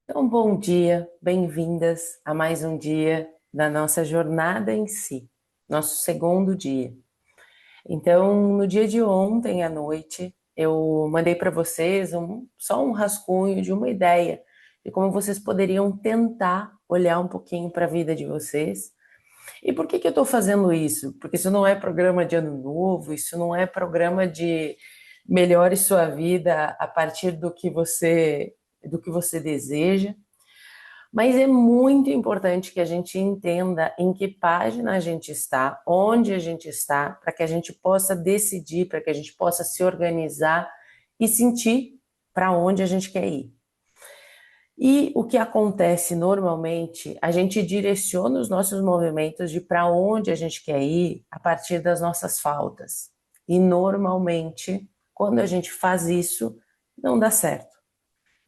Então, bom dia, bem-vindas a mais um dia da nossa jornada em si, nosso segundo dia. Então, no dia de ontem à noite, eu mandei para vocês só um rascunho de uma ideia de como vocês poderiam tentar olhar um pouquinho para a vida de vocês. E por que que eu estou fazendo isso? Porque isso não é programa de ano novo, isso não é programa de melhore sua vida a partir do que você deseja. Mas é muito importante que a gente entenda em que página a gente está, onde a gente está, para que a gente possa decidir, para que a gente possa se organizar e sentir para onde a gente quer ir. E o que acontece normalmente, a gente direciona os nossos movimentos de para onde a gente quer ir a partir das nossas faltas. E normalmente, quando a gente faz isso, não dá certo.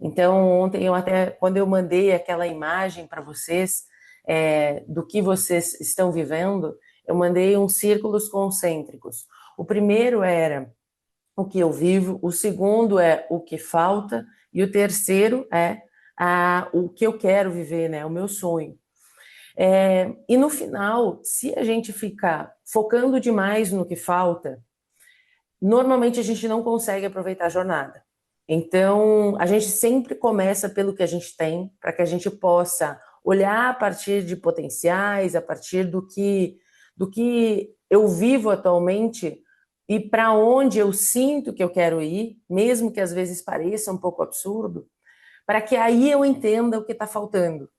Então, ontem quando eu mandei aquela imagem para vocês do que vocês estão vivendo, eu mandei uns círculos concêntricos. O primeiro era o que eu vivo, o segundo é o que falta, e o terceiro é o que eu quero viver, né? O meu sonho. E no final, se a gente ficar focando demais no que falta, normalmente a gente não consegue aproveitar a jornada. Então, a gente sempre começa pelo que a gente tem, para que a gente possa olhar a partir de potenciais, a partir do que eu vivo atualmente e para onde eu sinto que eu quero ir, mesmo que às vezes pareça um pouco absurdo, para que aí eu entenda o que está faltando.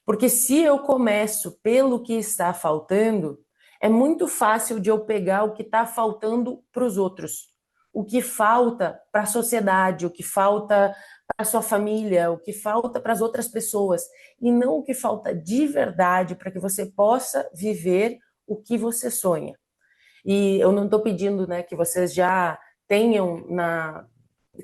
Porque se eu começo pelo que está faltando, é muito fácil de eu pegar o que está faltando para os outros. O que falta para a sociedade, o que falta para a sua família, o que falta para as outras pessoas. E não o que falta de verdade para que você possa viver o que você sonha. E eu não estou pedindo, né, que vocês já tenham na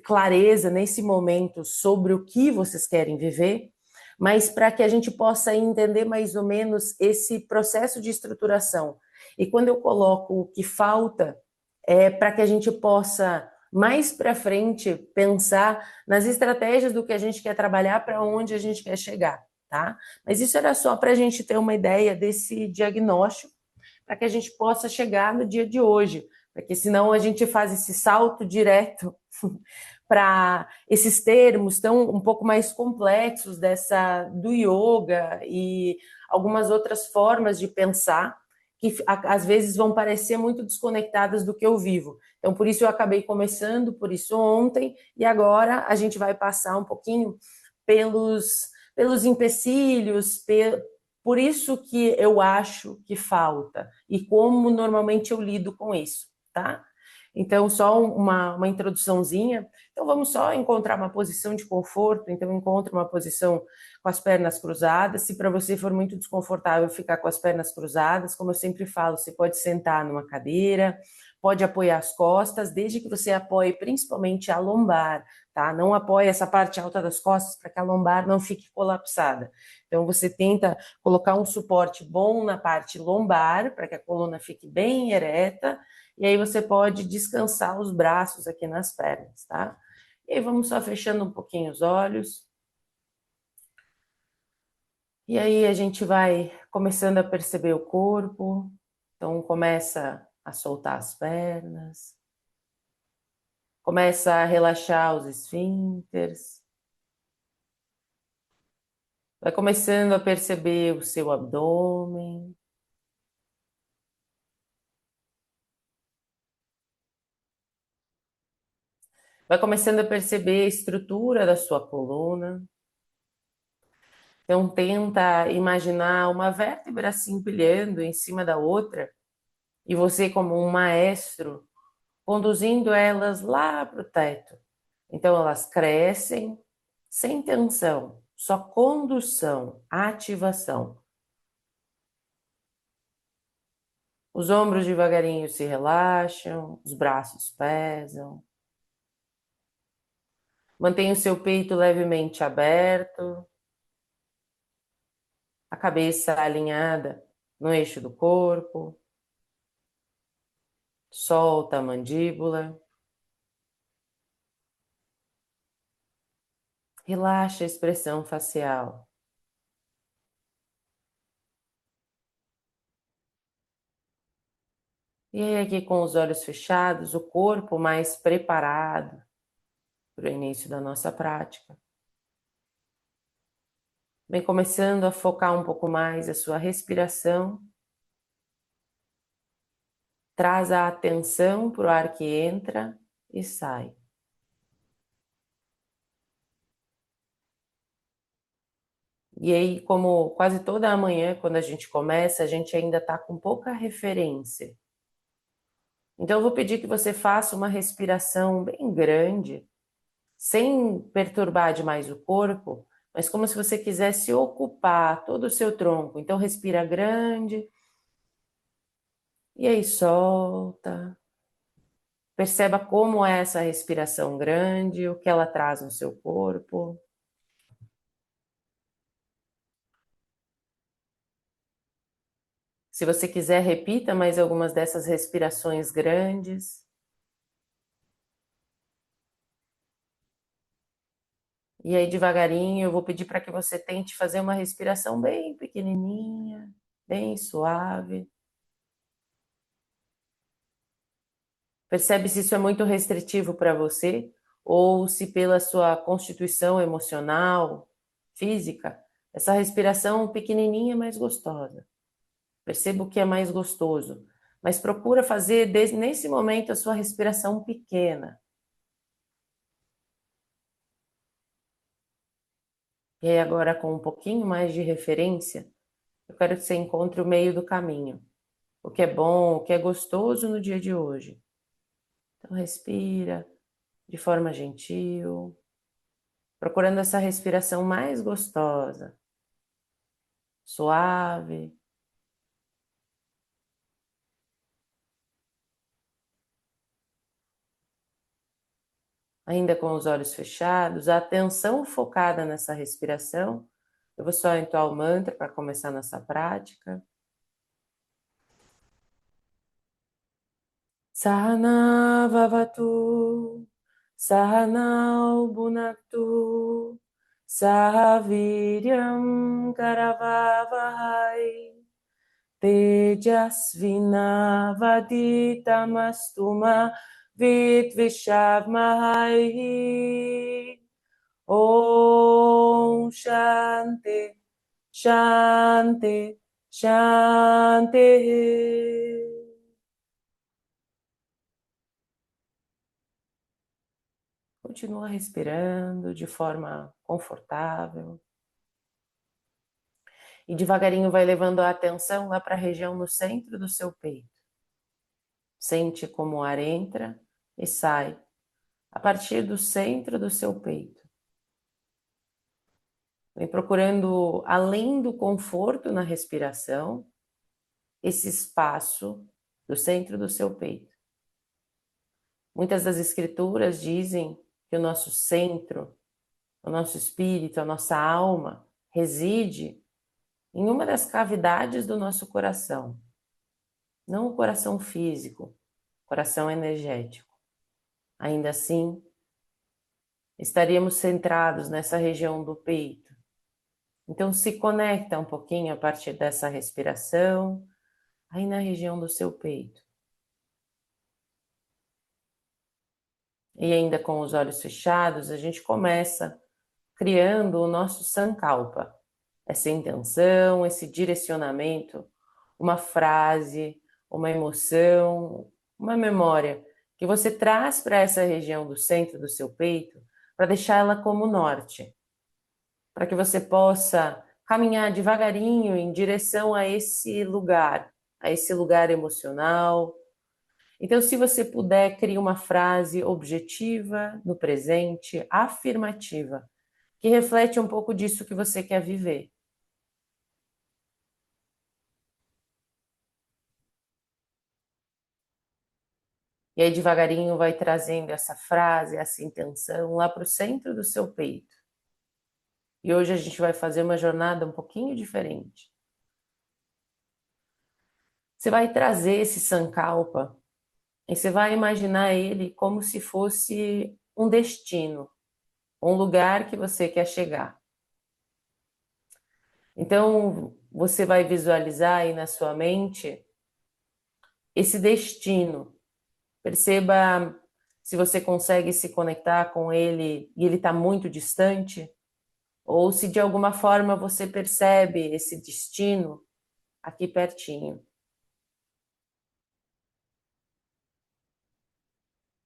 clareza nesse momento sobre o que vocês querem viver, mas para que a gente possa entender mais ou menos esse processo de estruturação. E quando eu coloco o que falta, é para que a gente possa mais para frente pensar nas estratégias do que a gente quer trabalhar para onde a gente quer chegar, tá? Mas isso era só para a gente ter uma ideia desse diagnóstico para que a gente possa chegar no dia de hoje, porque senão a gente faz esse salto direto para esses termos tão um pouco mais complexos dessa do yoga e algumas outras formas de pensar que às vezes vão parecer muito desconectadas do que eu vivo. Então, por isso eu acabei começando, por isso ontem, e agora a gente vai passar um pouquinho pelos empecilhos, por isso que eu acho que falta e como normalmente eu lido com isso, tá? Então, só uma introduçãozinha. Então, vamos só encontrar uma posição de conforto. Então, encontre uma posição com as pernas cruzadas. Se para você for muito desconfortável ficar com as pernas cruzadas, como eu sempre falo, você pode sentar numa cadeira, pode apoiar as costas, desde que você apoie principalmente a lombar, tá? Não apoie essa parte alta das costas para que a lombar não fique colapsada. Então, você tenta colocar um suporte bom na parte lombar, para que a coluna fique bem ereta, e aí você pode descansar os braços aqui nas pernas, tá? E aí vamos só fechando um pouquinho os olhos. E aí a gente vai começando a perceber o corpo. Então começa a soltar as pernas, começa a relaxar os esfíncteres. Vai começando a perceber o seu abdômen. Vai começando a perceber a estrutura da sua coluna. Então tenta imaginar uma vértebra se empilhando em cima da outra e você como um maestro conduzindo elas lá para o teto. Então elas crescem sem tensão, só condução, ativação. Os ombros devagarinho se relaxam, os braços pesam. Mantenha o seu peito levemente aberto, a cabeça alinhada no eixo do corpo. Solta a mandíbula. Relaxa a expressão facial. E aí, aqui com os olhos fechados, o corpo mais preparado para o início da nossa prática. Vem começando a focar um pouco mais a sua respiração. Traz a atenção para o ar que entra e sai. E aí, como quase toda manhã, quando a gente começa, a gente ainda está com pouca referência. Então, eu vou pedir que você faça uma respiração bem grande, sem perturbar demais o corpo, mas como se você quisesse ocupar todo o seu tronco. Então, respira grande e aí solta. Perceba como é essa respiração grande, o que ela traz no seu corpo. Se você quiser, repita mais algumas dessas respirações grandes. E aí, devagarinho, eu vou pedir para que você tente fazer uma respiração bem pequenininha, bem suave. Percebe se isso é muito restritivo para você ou se pela sua constituição emocional, física, essa respiração pequenininha é mais gostosa. Perceba o que é mais gostoso, mas procura fazer nesse momento a sua respiração pequena. E aí agora com um pouquinho mais de referência, eu quero que você encontre o meio do caminho. O que é bom, o que é gostoso no dia de hoje. Então respira de forma gentil, procurando essa respiração mais gostosa, suave. Ainda com os olhos fechados, a atenção focada nessa respiração. Eu vou só entoar o mantra para começar nossa prática. Sahana Vavatu, Sahanau Bhunaktu, Sahaviryam Karavavahai, Tejasvinavaditamastu Vitvishavmahai. Om Shanti, Shanti, Shanti. Continua respirando de forma confortável. E devagarinho vai levando a atenção lá para a região no centro do seu peito. Sente como o ar entra e sai a partir do centro do seu peito. Vem procurando, além do conforto na respiração, esse espaço do centro do seu peito. Muitas das escrituras dizem que o nosso centro, o nosso espírito, a nossa alma reside em uma das cavidades do nosso coração. Não o coração físico, o coração energético. Ainda assim, estaríamos centrados nessa região do peito. Então se conecta um pouquinho a partir dessa respiração, aí na região do seu peito. E ainda com os olhos fechados, a gente começa criando o nosso Sankalpa. Essa intenção, esse direcionamento, uma frase, uma emoção, uma memória que você traz para essa região do centro do seu peito para deixá-la como norte, para que você possa caminhar devagarinho em direção a esse lugar emocional. Então, se você puder, crie uma frase objetiva no presente, afirmativa, que reflete um pouco disso que você quer viver. E aí, devagarinho, vai trazendo essa frase, essa intenção lá para o centro do seu peito. E hoje a gente vai fazer uma jornada um pouquinho diferente. Você vai trazer esse Sankalpa e você vai imaginar ele como se fosse um destino. um lugar que você quer chegar. Então, você vai visualizar aí na sua mente esse destino. Perceba se você consegue se conectar com ele e ele está muito distante, ou se de alguma forma você percebe esse destino aqui pertinho.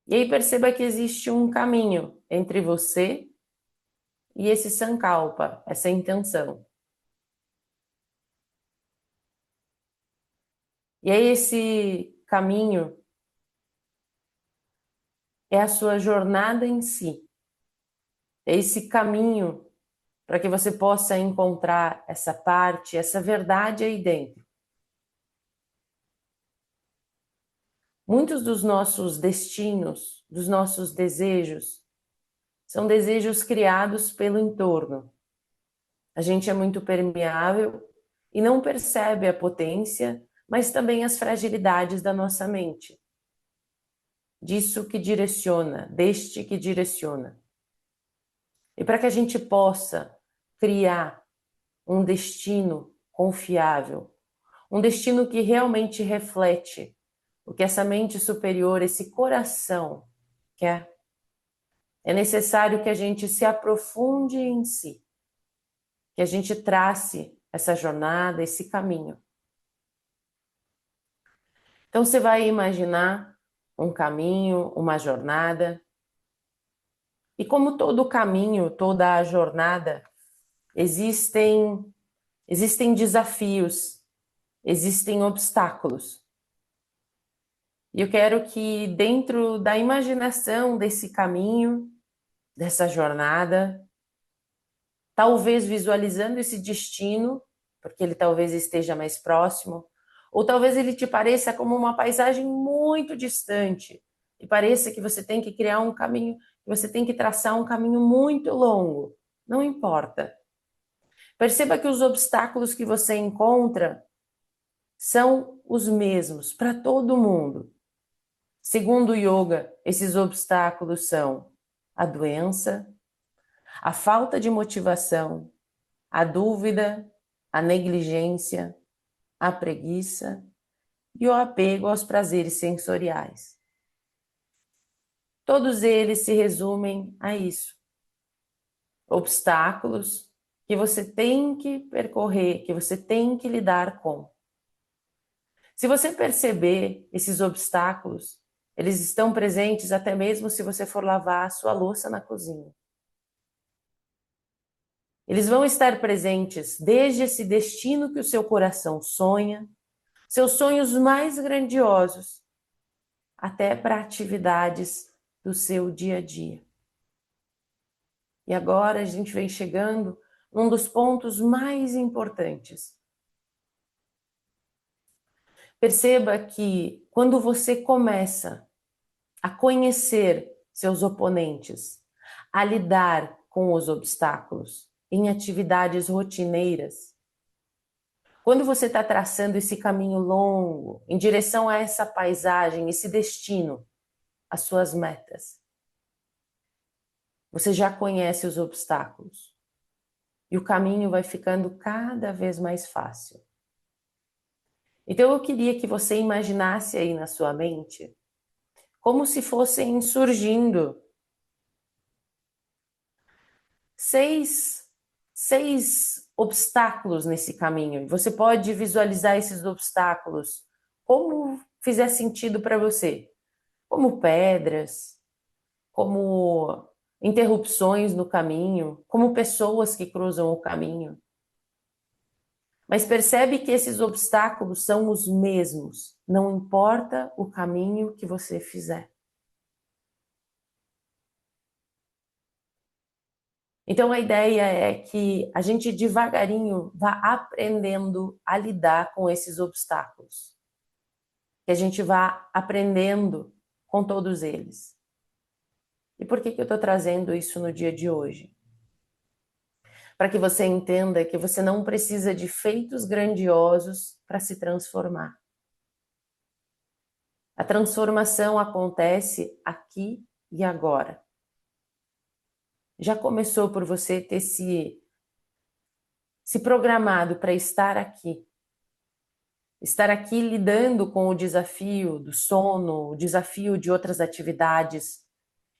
E aí perceba que existe um caminho entre você e esse sankalpa, essa intenção. E aí esse caminho é a sua jornada em si. É esse caminho para que você possa encontrar essa parte, essa verdade aí dentro. Muitos dos nossos destinos, dos nossos desejos, são desejos criados pelo entorno. A gente é muito permeável e não percebe a potência, mas também as fragilidades da nossa mente. Disso que direciona, deste que direciona. E para que a gente possa criar um destino confiável, um destino que realmente reflete o que essa mente superior, esse coração quer, é necessário que a gente se aprofunde em si, que a gente trace essa jornada, esse caminho. Então você vai imaginar um caminho, uma jornada, e como todo caminho, toda a jornada, existem desafios, existem obstáculos. E eu quero que dentro da imaginação desse caminho, dessa jornada, talvez visualizando esse destino, porque ele talvez esteja mais próximo, ou talvez ele te pareça como uma paisagem muito distante, e pareça que você tem que criar um caminho, que você tem que traçar um caminho muito longo. Não importa. Perceba que os obstáculos que você encontra são os mesmos para todo mundo. Segundo o yoga, esses obstáculos são a doença, a falta de motivação, a dúvida, a negligência, a preguiça e o apego aos prazeres sensoriais. Todos eles se resumem a isso. Obstáculos que você tem que percorrer, que você tem que lidar com. Se você perceber esses obstáculos, eles estão presentes até mesmo se você for lavar a sua louça na cozinha. Eles vão estar presentes desde esse destino que o seu coração sonha, seus sonhos mais grandiosos, até para atividades do seu dia a dia. E agora a gente vem chegando num dos pontos mais importantes. Perceba que quando você começa a conhecer seus oponentes, a lidar com os obstáculos em atividades rotineiras, quando você está traçando esse caminho longo em direção a essa paisagem, esse destino, as suas metas, você já conhece os obstáculos e o caminho vai ficando cada vez mais fácil. Então eu queria que você imaginasse aí na sua mente como se fossem surgindo seis obstáculos nesse caminho. E você pode visualizar esses obstáculos como fizer sentido para você, como pedras, como interrupções no caminho, como pessoas que cruzam o caminho. Mas percebe que esses obstáculos são os mesmos, não importa o caminho que você fizer. Então a ideia é que a gente devagarinho vá aprendendo a lidar com esses obstáculos. Que a gente vá aprendendo com todos eles. E por que eu estou trazendo isso no dia de hoje? Para que você entenda que você não precisa de feitos grandiosos para se transformar. A transformação acontece aqui e agora. Já começou por você ter se programado para estar aqui? Estar aqui lidando com o desafio do sono, o desafio de outras atividades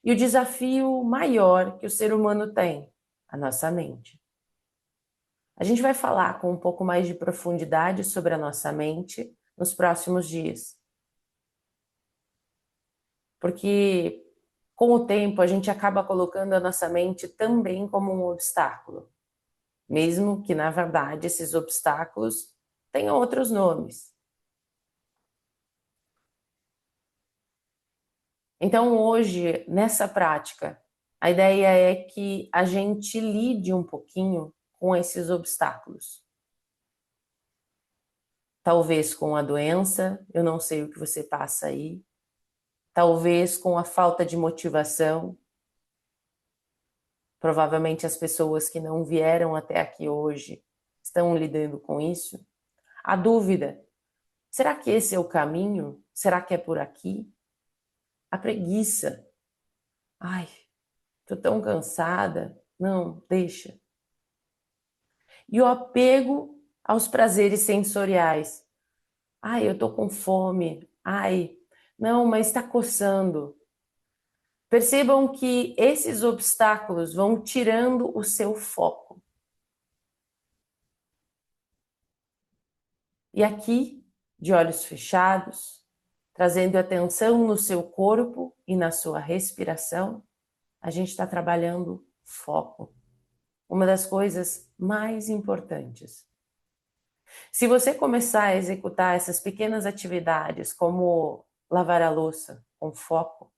e o desafio maior que o ser humano tem, a nossa mente. A gente vai falar com um pouco mais de profundidade sobre a nossa mente nos próximos dias. Porque com o tempo a gente acaba colocando a nossa mente também como um obstáculo, mesmo que na verdade esses obstáculos tenham outros nomes. Então hoje, nessa prática, a ideia é que a gente lide um pouquinho com esses obstáculos. Talvez com a doença, eu não sei o que você passa aí, talvez com a falta de motivação. Provavelmente as pessoas que não vieram até aqui hoje estão lidando com isso. A dúvida: será que esse é o caminho? Será que é por aqui? A preguiça: ai, tô tão cansada. Não, deixa. E o apego aos prazeres sensoriais: ai, eu tô com fome. Ai, não, mas está coçando. Percebam que esses obstáculos vão tirando o seu foco. E aqui, de olhos fechados, trazendo atenção no seu corpo e na sua respiração, a gente está trabalhando foco. Uma das coisas mais importantes. Se você começar a executar essas pequenas atividades, como lavar a louça com foco,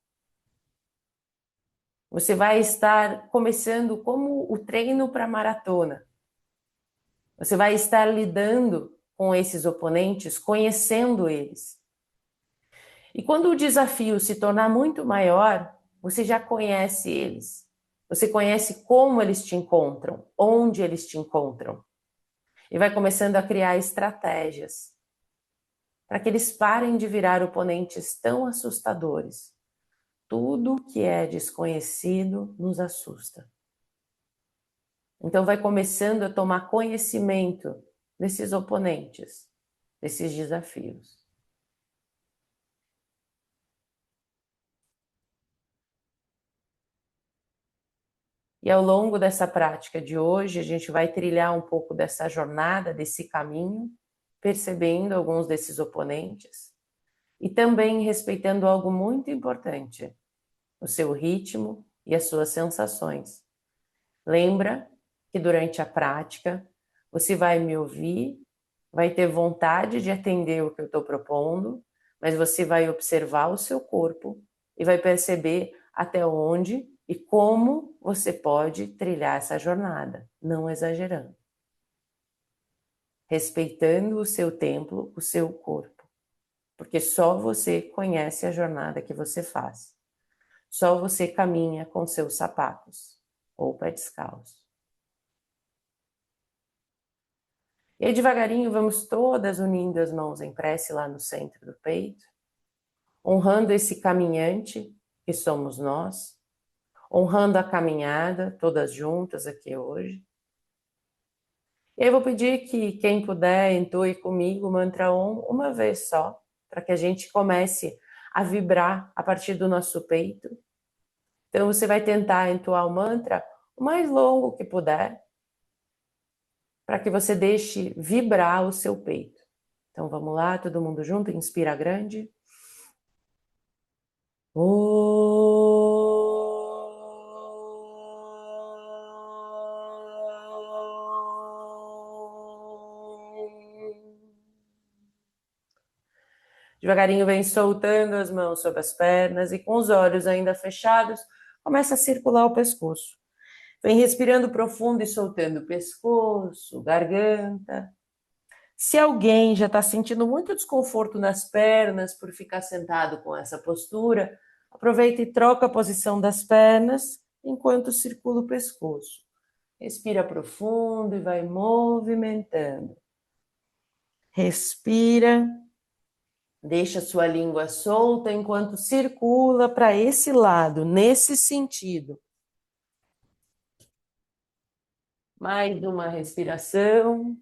você vai estar começando como o treino para maratona. Você vai estar lidando com esses oponentes, conhecendo eles. E quando o desafio se tornar muito maior, você já conhece eles. Você conhece como eles te encontram, onde eles te encontram. E vai começando a criar estratégias para que eles parem de virar oponentes tão assustadores. Tudo que é desconhecido nos assusta. Então vai começando a tomar conhecimento desses oponentes, desses desafios. E ao longo dessa prática de hoje, a gente vai trilhar um pouco dessa jornada, desse caminho, percebendo alguns desses oponentes e também respeitando algo muito importante, o seu ritmo e as suas sensações. Lembra que durante a prática você vai me ouvir, vai ter vontade de atender o que eu estou propondo, mas você vai observar o seu corpo e vai perceber até onde e como você pode trilhar essa jornada, não exagerando. Respeitando o seu tempo, o seu corpo, porque só você conhece a jornada que você faz. Só você caminha com seus sapatos ou pé descalço. E aí devagarinho vamos todas unindo as mãos em prece lá no centro do peito, honrando esse caminhante que somos nós, honrando a caminhada, todas juntas aqui hoje. E aí eu vou pedir que quem puder entoe comigo o mantra Om uma vez só, para que a gente comece a vibrar a partir do nosso peito. Então você vai tentar entoar o mantra o mais longo que puder, para que você deixe vibrar o seu peito. Então vamos lá, todo mundo junto, inspira grande. Devagarinho vem soltando as mãos sobre as pernas e com os olhos ainda fechados, começa a circular o pescoço. Vem respirando profundo e soltando o pescoço, garganta. Se alguém já está sentindo muito desconforto nas pernas por ficar sentado com essa postura, aproveita e troca a posição das pernas enquanto circula o pescoço. Respira profundo e vai movimentando. Respira, deixa sua língua solta enquanto circula para esse lado, nesse sentido. Mais uma respiração.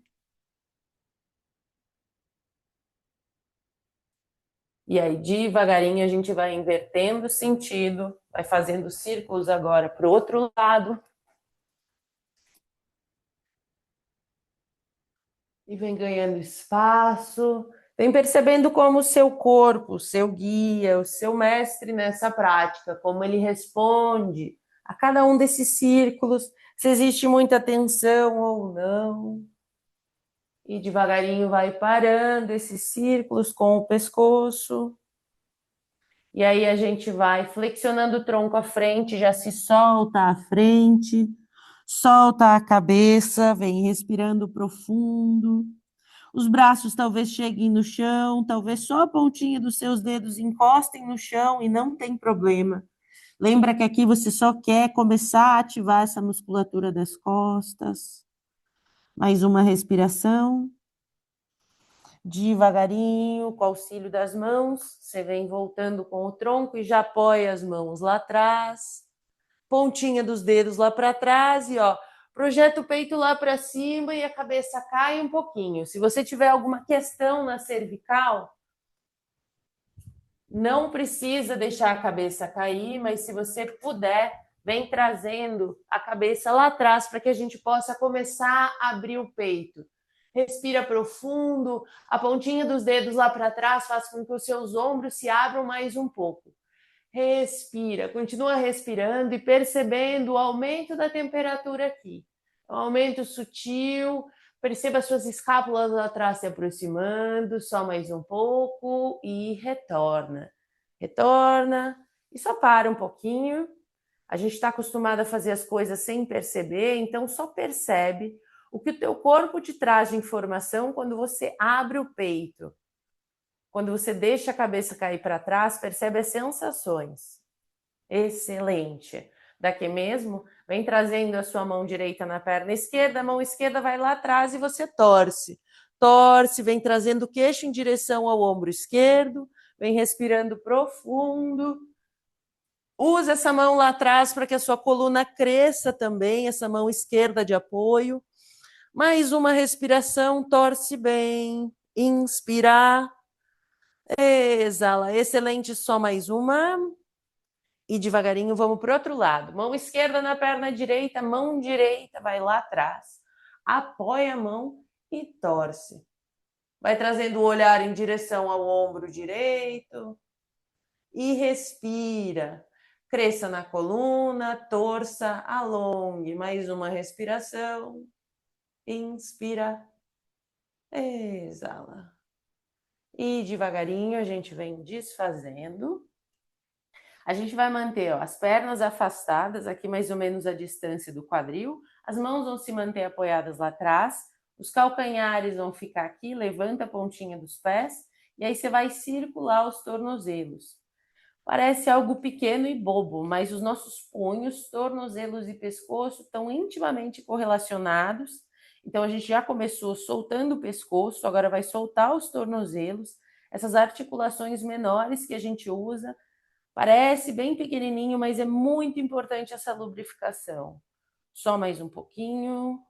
E aí, devagarinho, a gente vai invertendo o sentido, vai fazendo círculos agora para o outro lado. E vem ganhando espaço. Vem percebendo como o seu corpo, o seu guia, o seu mestre nessa prática, como ele responde a cada um desses círculos, se existe muita tensão ou não. E devagarinho vai parando esses círculos com o pescoço. E aí a gente vai flexionando o tronco à frente, já se solta à frente, solta a cabeça, vem respirando profundo. Os braços talvez cheguem no chão, talvez só a pontinha dos seus dedos encostem no chão e não tem problema. Lembra que aqui você só quer começar a ativar essa musculatura das costas. Mais uma respiração. Devagarinho, com o auxílio das mãos, você vem voltando com o tronco e já apoia as mãos lá atrás, pontinha dos dedos lá para trás e ó, projeta o peito lá para cima e a cabeça cai um pouquinho. Se você tiver alguma questão na cervical, não precisa deixar a cabeça cair, mas se você puder, vem trazendo a cabeça lá atrás para que a gente possa começar a abrir o peito. Respira profundo, a pontinha dos dedos lá para trás faz com que os seus ombros se abram mais um pouco. Respira, continua respirando e percebendo o aumento da temperatura aqui. Um aumento sutil, perceba suas escápulas lá atrás se aproximando, só mais um pouco e retorna. Retorna e só para um pouquinho. A gente está acostumado a fazer as coisas sem perceber, então só percebe o que o teu corpo te traz de informação quando você abre o peito. Quando você deixa a cabeça cair para trás, percebe as sensações. Excelente. Daqui mesmo, vem trazendo a sua mão direita na perna esquerda, a mão esquerda vai lá atrás e você torce. Torce, vem trazendo o queixo em direção ao ombro esquerdo, vem respirando profundo. Usa essa mão lá atrás para que a sua coluna cresça também, essa mão esquerda de apoio. Mais uma respiração, torce bem. Inspirar. Exala. Excelente, só mais uma. E devagarinho vamos para o outro lado. Mão esquerda na perna direita, mão direita vai lá atrás. Apoia a mão e torce. Vai trazendo o olhar em direção ao ombro direito. E respira. Cresça na coluna, torça, alongue. Mais uma respiração. Inspira. Exala. E devagarinho a gente vem desfazendo. A gente vai manter ó, as pernas afastadas, aqui mais ou menos a distância do quadril. As mãos vão se manter apoiadas lá atrás. Os calcanhares vão ficar aqui, levanta a pontinha dos pés. E aí você vai circular os tornozelos. Parece algo pequeno e bobo, mas os nossos punhos, tornozelos e pescoço estão intimamente correlacionados. Então a gente já começou soltando o pescoço, agora vai soltar os tornozelos, essas articulações menores que a gente usa. Parece bem pequenininho, mas é muito importante essa lubrificação. Só mais um pouquinho.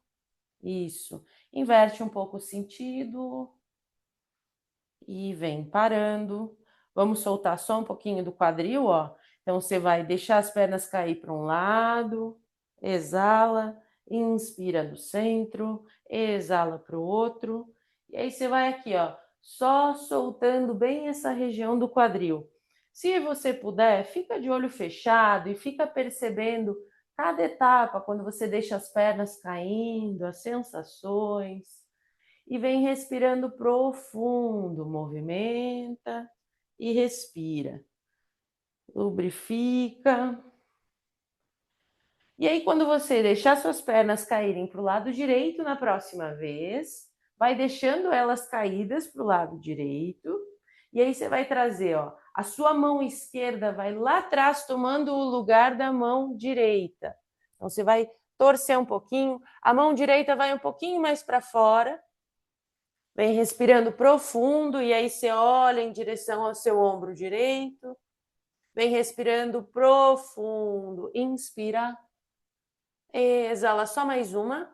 Isso. Inverte um pouco o sentido. E vem parando. Vamos soltar só um pouquinho do quadril, ó. Então você vai deixar as pernas cair para um lado, exala, inspira no centro, exala para o outro. E aí você vai aqui, ó, só soltando bem essa região do quadril. Se você puder, fica de olho fechado e fica percebendo cada etapa quando você deixa as pernas caindo, as sensações. E vem respirando profundo, movimenta e respira. Lubrifica. E aí, quando você deixar suas pernas caírem para o lado direito na próxima vez, vai deixando elas caídas para o lado direito. E aí você vai trazer, ó, a sua mão esquerda vai lá atrás, tomando o lugar da mão direita. Então você vai torcer um pouquinho, a mão direita vai um pouquinho mais para fora. Vem respirando profundo e aí você olha em direção ao seu ombro direito. Vem respirando profundo. Inspira. Exala só mais uma.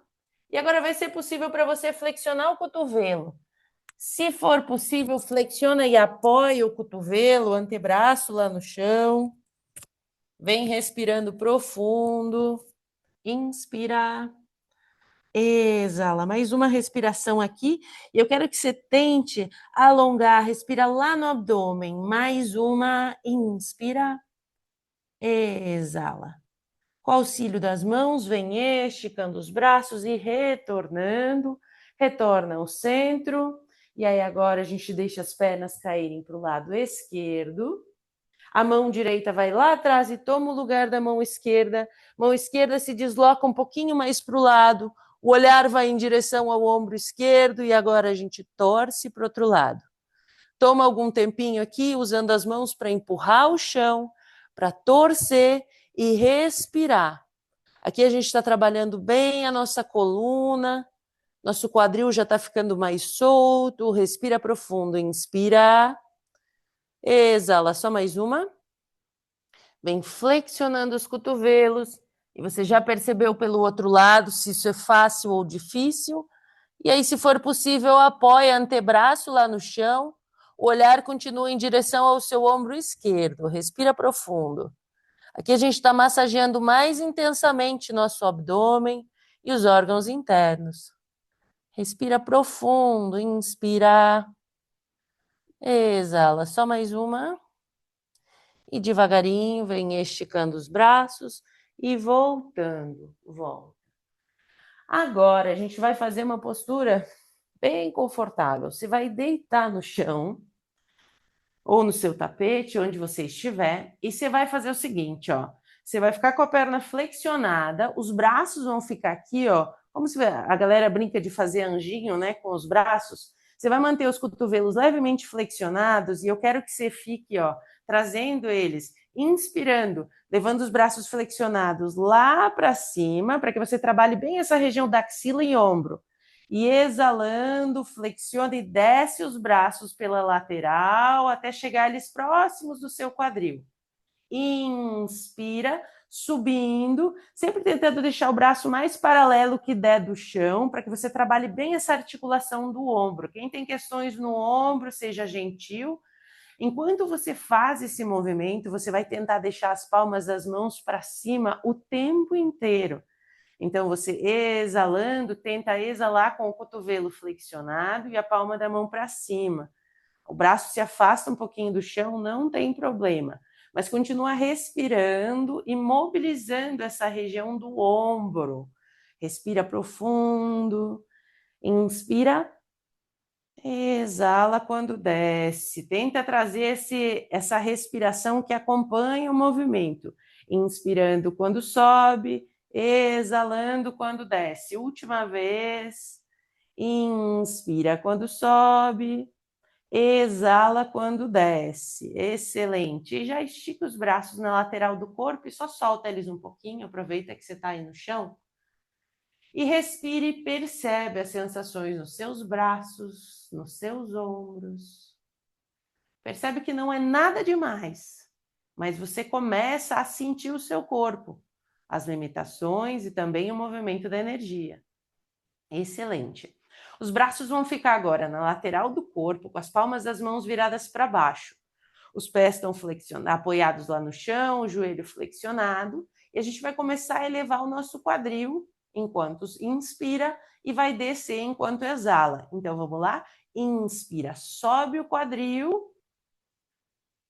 E agora vai ser possível para você flexionar o cotovelo. Se for possível, flexiona e apoia o cotovelo, o antebraço lá no chão. Vem respirando profundo. Inspirar. Exala, mais uma respiração aqui. E eu quero que você tente alongar, respira lá no abdômen. Mais uma, inspira, exala. Com o auxílio das mãos, vem esticando os braços e retornando. Retorna ao centro. E aí agora a gente deixa as pernas caírem para o lado esquerdo. A mão direita vai lá atrás e toma o lugar da mão esquerda. Mão esquerda se desloca um pouquinho mais para o lado. O olhar vai em direção ao ombro esquerdo e agora a gente torce para o outro lado. Toma algum tempinho aqui, usando as mãos para empurrar o chão, para torcer e respirar. Aqui a gente está trabalhando bem a nossa coluna, nosso quadril já está ficando mais solto. Respira profundo, inspira, exala, só mais uma. Vem flexionando os cotovelos. E você já percebeu pelo outro lado se isso é fácil ou difícil. E aí, se for possível, apoia antebraço lá no chão. O olhar continua em direção ao seu ombro esquerdo. Respira profundo. Aqui a gente está massageando mais intensamente nosso abdômen e os órgãos internos. Respira profundo, inspira. Exala, só mais uma. E devagarinho vem esticando os braços e voltando. Volta. Agora a gente vai fazer uma postura bem confortável. Você vai deitar no chão ou no seu tapete, onde você estiver, e você vai fazer o seguinte, ó. Você vai ficar com a perna flexionada, os braços vão ficar aqui, ó, como se a galera brinca de fazer anjinho, né, com os braços. Você vai manter os cotovelos levemente flexionados e eu quero que você fique, ó, trazendo eles, inspirando, levando os braços flexionados lá para cima, para que você trabalhe bem essa região da axila e ombro. E exalando, flexiona e desce os braços pela lateral até chegar eles próximos do seu quadril. Inspira, subindo, sempre tentando deixar o braço mais paralelo que der do chão, para que você trabalhe bem essa articulação do ombro. Quem tem questões no ombro, seja gentil. Enquanto você faz esse movimento, você vai tentar deixar as palmas das mãos para cima o tempo inteiro. Então, você exalando, tenta exalar com o cotovelo flexionado e a palma da mão para cima. O braço se afasta um pouquinho do chão, não tem problema. Mas continua respirando e mobilizando essa região do ombro. Respira profundo. Inspira. Exala quando desce. Tenta trazer essa respiração que acompanha o movimento. Inspirando quando sobe, exalando quando desce. Última vez. Inspira quando sobe, exala quando desce. Excelente. E já estica os braços na lateral do corpo e só solta eles um pouquinho. Aproveita que você está aí no chão. E respire e percebe as sensações nos seus braços, nos seus ombros. Percebe que não é nada demais, mas você começa a sentir o seu corpo, as limitações e também o movimento da energia. Excelente. Os braços vão ficar agora na lateral do corpo, com as palmas das mãos viradas para baixo. Os pés estão apoiados lá no chão, o joelho flexionado. E a gente vai começar a elevar o nosso quadril enquanto inspira e vai descer enquanto exala. Então, vamos lá? Inspira, sobe o quadril.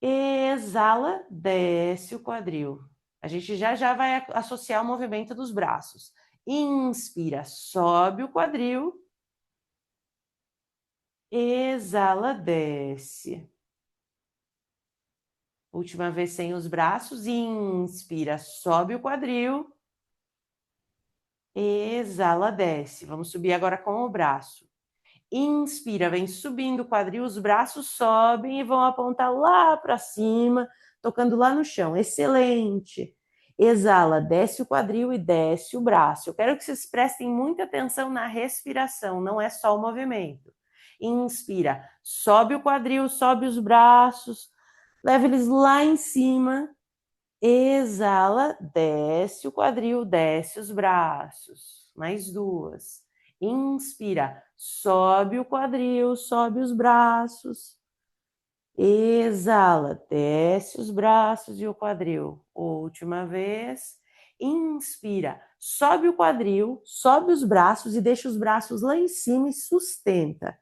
Exala, desce o quadril. A gente já vai associar o movimento dos braços. Inspira, sobe o quadril. Exala, desce. Última vez sem os braços. Inspira, sobe o quadril. Exala, desce. Vamos subir agora com o braço. Inspira, vem subindo o quadril, os braços sobem e vão apontar lá para cima, tocando lá no chão. Excelente. Exala, desce o quadril e desce o braço. Eu quero que vocês prestem muita atenção na respiração, não é só o movimento. Inspira, sobe o quadril, sobe os braços, leva eles lá em cima. Exala, desce o quadril, desce os braços. Mais duas. Inspira, sobe o quadril, sobe os braços. Exala, desce os braços e o quadril. Última vez. Inspira, sobe o quadril, sobe os braços e deixa os braços lá em cima e sustenta.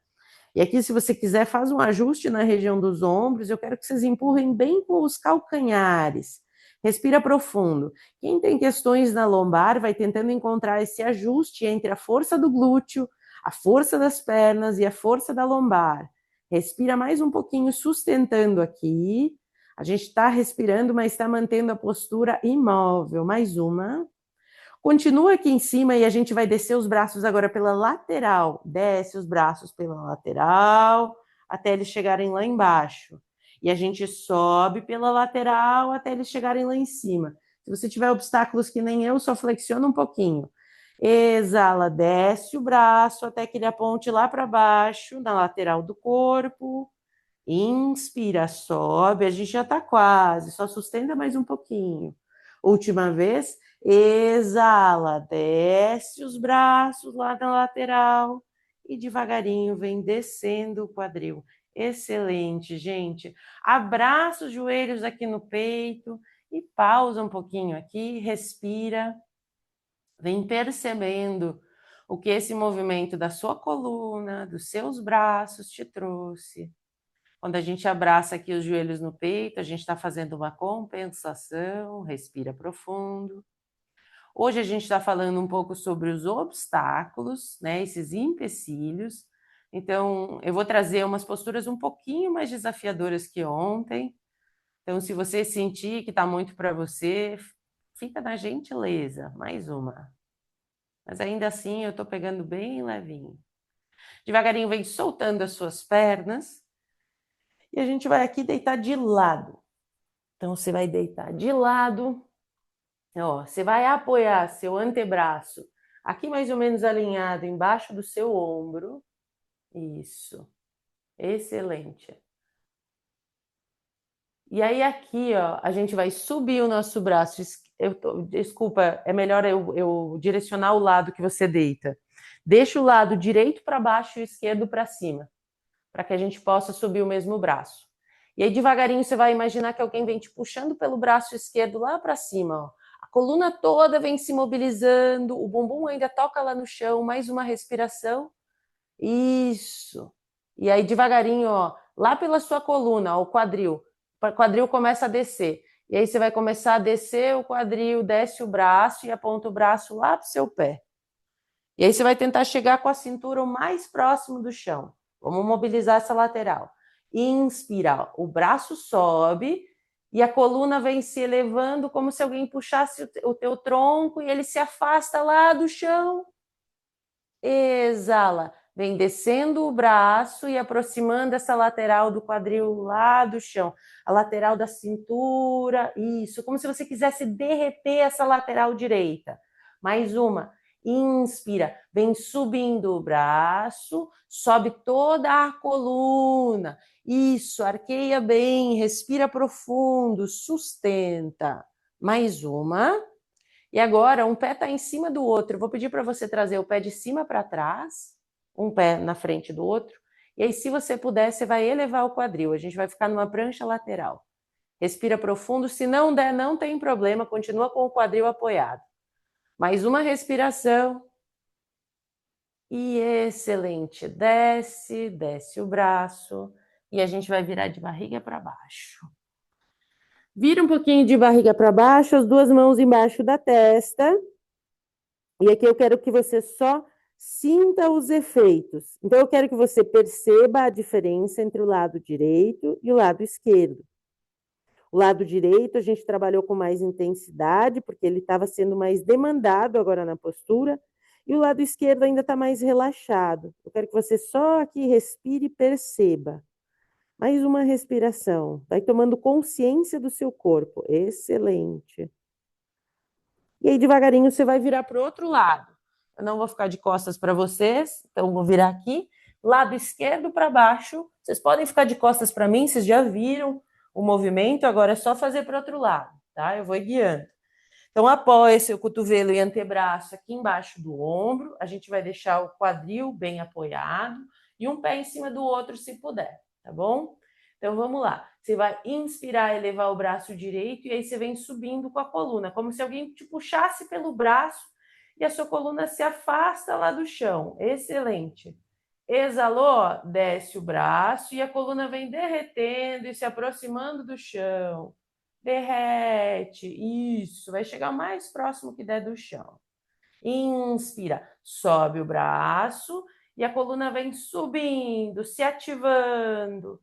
E aqui, se você quiser, faz um ajuste na região dos ombros. Eu quero que vocês empurrem bem com os calcanhares. Respira profundo. Quem tem questões na lombar vai tentando encontrar esse ajuste entre a força do glúteo, a força das pernas e a força da lombar. Respira mais um pouquinho, sustentando aqui. A gente está respirando, mas está mantendo a postura imóvel. Mais uma. Continua aqui em cima e a gente vai descer os braços agora pela lateral. Desce os braços pela lateral até eles chegarem lá embaixo. E a gente sobe pela lateral até eles chegarem lá em cima. Se você tiver obstáculos que nem eu, só flexiona um pouquinho. Exala, desce o braço até que ele aponte lá para baixo, na lateral do corpo. Inspira, sobe, a gente já está quase, só sustenta mais um pouquinho. Última vez, exala, desce os braços lá na lateral e devagarinho vem descendo o quadril. Excelente, gente. Abraça os joelhos aqui no peito e pausa um pouquinho aqui, respira. Vem percebendo o que esse movimento da sua coluna, dos seus braços te trouxe. Quando a gente abraça aqui os joelhos no peito, a gente está fazendo uma compensação, respira profundo. Hoje a gente está falando um pouco sobre os obstáculos, né, esses empecilhos. Então, eu vou trazer umas posturas um pouquinho mais desafiadoras que ontem. Então, se você sentir que está muito para você, fica na gentileza. Mais uma. Mas ainda assim, eu estou pegando bem levinho. Devagarinho, vem soltando as suas pernas. E a gente vai aqui deitar de lado. Então, você vai deitar de lado. Ó, você vai apoiar seu antebraço aqui mais ou menos alinhado embaixo do seu ombro. Isso. Excelente. E aí aqui, ó, a gente vai subir o nosso braço. Desculpa, é melhor eu direcionar o lado que você deita. Deixa o lado direito para baixo e o esquerdo para cima, para que a gente possa subir o mesmo braço. E aí, devagarinho, você vai imaginar que alguém vem te puxando pelo braço esquerdo lá para cima, ó. A coluna toda vem se mobilizando, o bumbum ainda toca lá no chão, mais uma respiração. Isso. E aí, devagarinho, ó, lá pela sua coluna, ó, o quadril começa a descer. E aí, você vai começar a descer o quadril, desce o braço e aponta o braço lá pro seu pé. E aí, você vai tentar chegar com a cintura o mais próximo do chão. Vamos mobilizar essa lateral. Inspira, o braço sobe e a coluna vem se elevando como se alguém puxasse o teu tronco e ele se afasta lá do chão. Exala, vem descendo o braço e aproximando essa lateral do quadril lá do chão. A lateral da cintura, isso, como se você quisesse derreter essa lateral direita. Mais uma. Inspira, vem subindo o braço, sobe toda a coluna. Isso, arqueia bem, respira profundo, sustenta. Mais uma. E agora, um pé está em cima do outro. Eu vou pedir para você trazer o pé de cima para trás, um pé na frente do outro. E aí, se você puder, você vai elevar o quadril. A gente vai ficar numa prancha lateral. Respira profundo. Se não der, não tem problema. Continua com o quadril apoiado. Mais uma respiração. E excelente. Desce, desce o braço. E a gente vai virar de barriga para baixo. Vira um pouquinho de barriga para baixo, as duas mãos embaixo da testa. E aqui eu quero que você só sinta os efeitos. Então, eu quero que você perceba a diferença entre o lado direito e o lado esquerdo. O lado direito a gente trabalhou com mais intensidade, porque ele estava sendo mais demandado agora na postura, e o lado esquerdo ainda está mais relaxado. Eu quero que você só aqui respire e perceba. Mais uma respiração. Vai tomando consciência do seu corpo. Excelente. E aí, devagarinho, você vai virar para o outro lado. Eu não vou ficar de costas para vocês, então vou virar aqui. Lado esquerdo para baixo. Vocês podem ficar de costas para mim, vocês já viram o movimento, agora é só fazer para o outro lado, tá? Eu vou guiando. Então, apoia seu cotovelo e antebraço aqui embaixo do ombro. A gente vai deixar o quadril bem apoiado e um pé em cima do outro, se puder, tá bom? Então, vamos lá. Você vai inspirar, elevar o braço direito e aí você vem subindo com a coluna, como se alguém te puxasse pelo braço e a sua coluna se afasta lá do chão. Excelente. Exalou, desce o braço e a coluna vem derretendo e se aproximando do chão. Derrete, isso, vai chegar o mais próximo que der do chão. Inspira, sobe o braço e a coluna vem subindo, se ativando.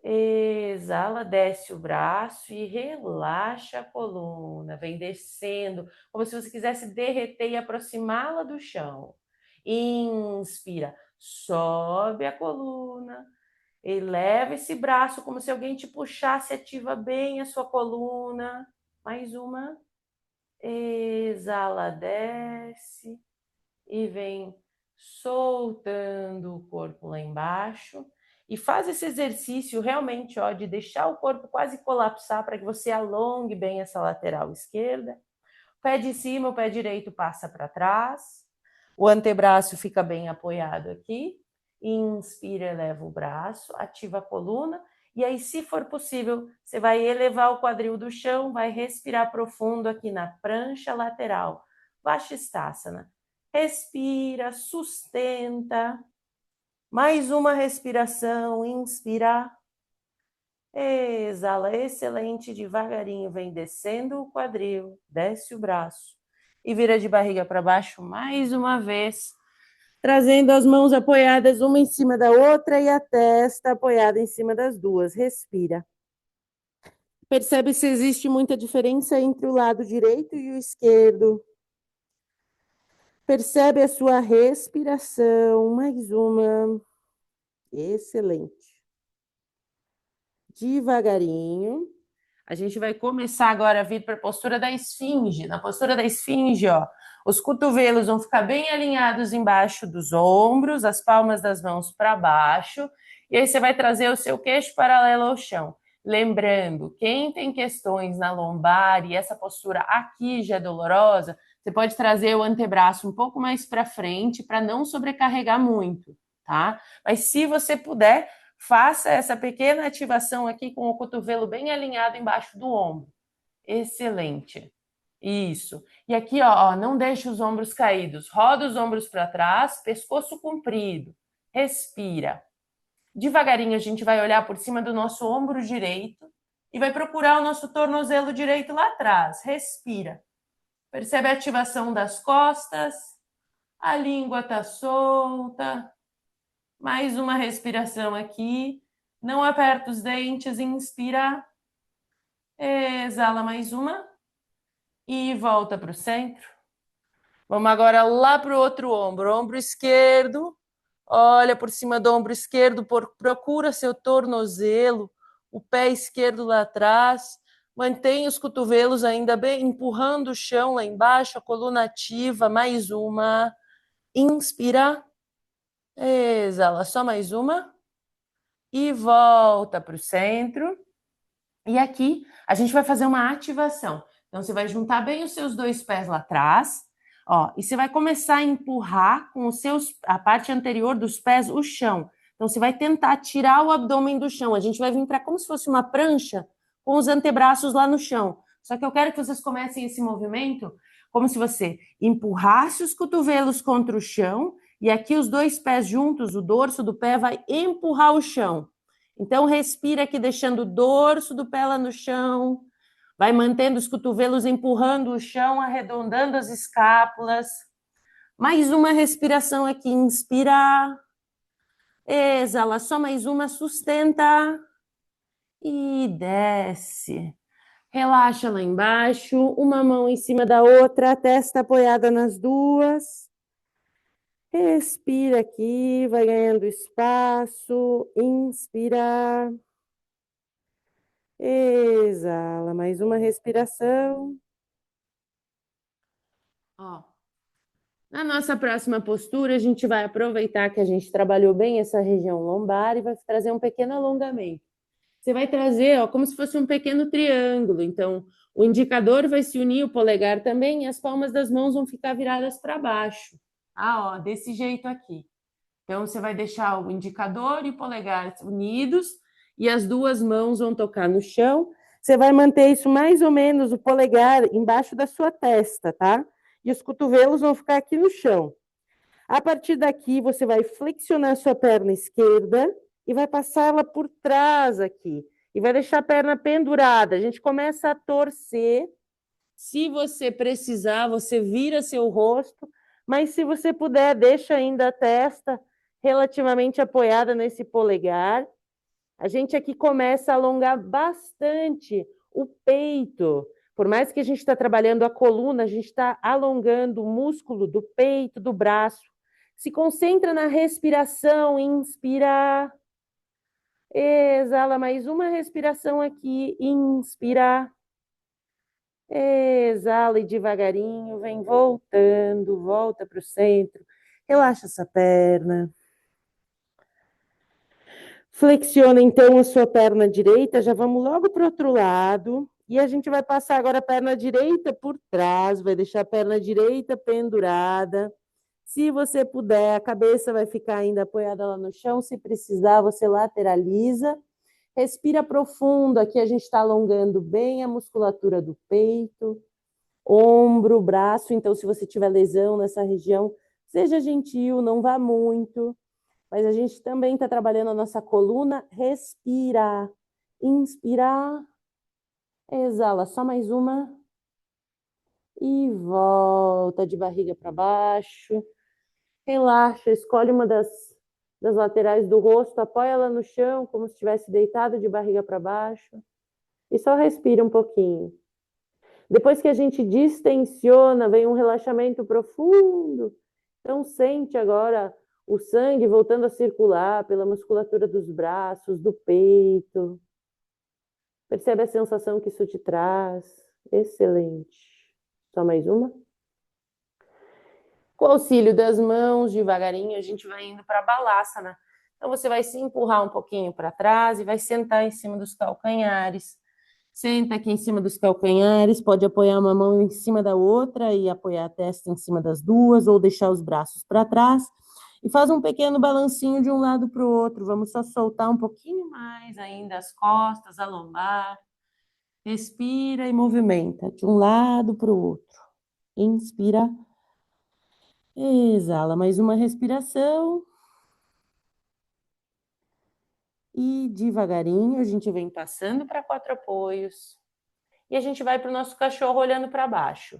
Exala, desce o braço e relaxa a coluna. Vem descendo, como se você quisesse derreter e aproximá-la do chão. Inspira, sobe a coluna. Eleva esse braço como se alguém te puxasse, ativa bem a sua coluna. Mais uma. Exala, desce e vem soltando o corpo lá embaixo. E faz esse exercício realmente, ó, de deixar o corpo quase colapsar para que você alongue bem essa lateral esquerda. O pé de cima, o pé direito passa para trás. O antebraço fica bem apoiado aqui. Inspira, eleva o braço, ativa a coluna. E aí, se for possível, você vai elevar o quadril do chão, vai respirar profundo aqui na prancha lateral. Vashisthasana. Respira, sustenta. Mais uma respiração, inspira. Exala, excelente, devagarinho, vem descendo o quadril, desce o braço e vira de barriga para baixo mais uma vez, trazendo as mãos apoiadas uma em cima da outra e a testa apoiada em cima das duas. Respira. Percebe se existe muita diferença entre o lado direito e o esquerdo. Percebe a sua respiração. Mais uma. Excelente. Devagarinho. A gente vai começar agora a vir para a postura da esfinge. Na postura da esfinge, ó, os cotovelos vão ficar bem alinhados embaixo dos ombros, as palmas das mãos para baixo. E aí você vai trazer o seu queixo paralelo ao chão. Lembrando, quem tem questões na lombar e essa postura aqui já é dolorosa, você pode trazer o antebraço um pouco mais para frente para não sobrecarregar muito, tá? Mas se você puder, faça essa pequena ativação aqui com o cotovelo bem alinhado embaixo do ombro. Excelente. Isso. E aqui, ó, não deixe os ombros caídos. Roda os ombros para trás, pescoço comprido. Respira. Devagarinho a gente vai olhar por cima do nosso ombro direito e vai procurar o nosso tornozelo direito lá atrás. Respira. Percebe a ativação das costas. A língua está solta. Mais uma respiração aqui. Não aperta os dentes, inspira. Exala mais uma. E volta para o centro. Vamos agora lá para o outro ombro. Ombro esquerdo. Olha por cima do ombro esquerdo, procura seu tornozelo, o pé esquerdo lá atrás. Mantém os cotovelos ainda bem, empurrando o chão lá embaixo, a coluna ativa. Mais uma. Inspira. Exala, só mais uma. E volta para o centro. E aqui a gente vai fazer uma ativação. Então você vai juntar bem os seus dois pés lá atrás, ó, e você vai começar a empurrar com a parte anterior dos pés o chão. Então você vai tentar tirar o abdômen do chão. A gente vai vir para como se fosse uma prancha com os antebraços lá no chão. Só que eu quero que vocês comecem esse movimento como se você empurrasse os cotovelos contra o chão e aqui os dois pés juntos, o dorso do pé vai empurrar o chão. Então, respira aqui, deixando o dorso do pé lá no chão. Vai mantendo os cotovelos empurrando o chão, arredondando as escápulas. Mais uma respiração aqui. Inspira. Exala. Só mais uma. Sustenta. E desce. Relaxa lá embaixo. Uma mão em cima da outra. A testa apoiada nas duas. Respira aqui. Vai ganhando espaço. Inspira. Exala, mais uma respiração. Ó, na nossa próxima postura, a gente vai aproveitar que a gente trabalhou bem essa região lombar e vai trazer um pequeno alongamento. você vai trazer, ó, como se fosse um pequeno triângulo. Então, o indicador vai se unir, o polegar também, e as palmas das mãos vão ficar viradas para baixo. Ah, ó, desse jeito aqui. Então, você vai deixar o indicador e o polegar unidos e as duas mãos vão tocar no chão. Você vai manter isso mais ou menos, o polegar embaixo da sua testa, tá? E os cotovelos vão ficar aqui no chão. A partir daqui, você vai flexionar a sua perna esquerda e vai passá-la por trás aqui. E vai deixar a perna pendurada. A gente começa a torcer. Se você precisar, você vira seu rosto. Mas se você puder, deixa ainda a testa relativamente apoiada nesse polegar. A gente aqui começa a alongar bastante o peito. Por mais que a gente está trabalhando a coluna, a gente está alongando o músculo do peito, do braço. Se concentra na respiração, inspirar. Exala, mais uma respiração aqui, inspirar. Exala e devagarinho, vem voltando, volta para o centro. Relaxa essa perna. Flexiona então a sua perna direita, já vamos logo para o outro lado. E a gente vai passar agora a perna direita por trás, vai deixar a perna direita pendurada. Se você puder, a cabeça vai ficar ainda apoiada lá no chão. Se precisar, você lateraliza. Respira profundo. Aqui a gente está alongando bem a musculatura do peito, ombro, braço. Então, se você tiver lesão nessa região, seja gentil, não vá muito. Mas a gente também está trabalhando a nossa coluna. Respira. Inspirar. Exala. Só mais uma. E volta de barriga para baixo. Relaxa. Escolhe uma das laterais do rosto. Apoia ela no chão, como se estivesse deitado de barriga para baixo. E só respira um pouquinho. Depois que a gente distensiona, vem um relaxamento profundo. Então, sente agora o sangue voltando a circular pela musculatura dos braços, do peito. Percebe a sensação que isso te traz? Excelente. Só mais uma. Com o auxílio das mãos, devagarinho, a gente vai indo para a Balasana. Então, você vai se empurrar um pouquinho para trás e vai sentar em cima dos calcanhares. Senta aqui em cima dos calcanhares, pode apoiar uma mão em cima da outra e apoiar a testa em cima das duas, ou deixar os braços para trás. E faz um pequeno balancinho de um lado para o outro. Vamos só soltar um pouquinho mais ainda as costas, a lombar. Respira e movimenta de um lado para o outro. Inspira. Exala, mais uma respiração. E devagarinho a gente vem passando para 4 apoios. E a gente vai para o nosso cachorro olhando para baixo.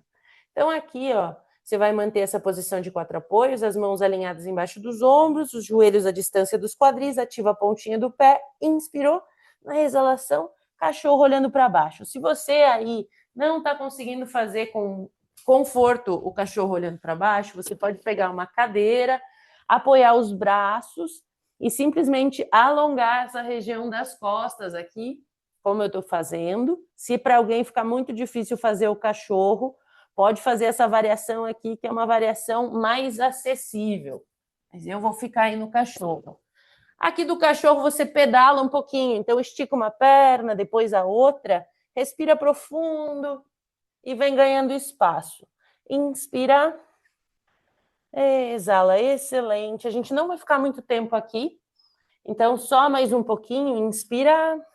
Então, aqui, ó, você vai manter essa posição de 4 apoios, as mãos alinhadas embaixo dos ombros, os joelhos à distância dos quadris, ativa a pontinha do pé, inspirou, na exalação, cachorro olhando para baixo. Se você aí não está conseguindo fazer com conforto o cachorro olhando para baixo, você pode pegar uma cadeira, apoiar os braços e simplesmente alongar essa região das costas aqui, como eu estou fazendo. Se para alguém ficar muito difícil fazer o cachorro, pode fazer essa variação aqui, que é uma variação mais acessível. Mas eu vou ficar aí no cachorro. Aqui do cachorro você pedala um pouquinho, então estica uma perna, depois a outra, respira profundo e vem ganhando espaço. Inspira, exala, excelente. A gente não vai ficar muito tempo aqui, então só mais um pouquinho, inspira,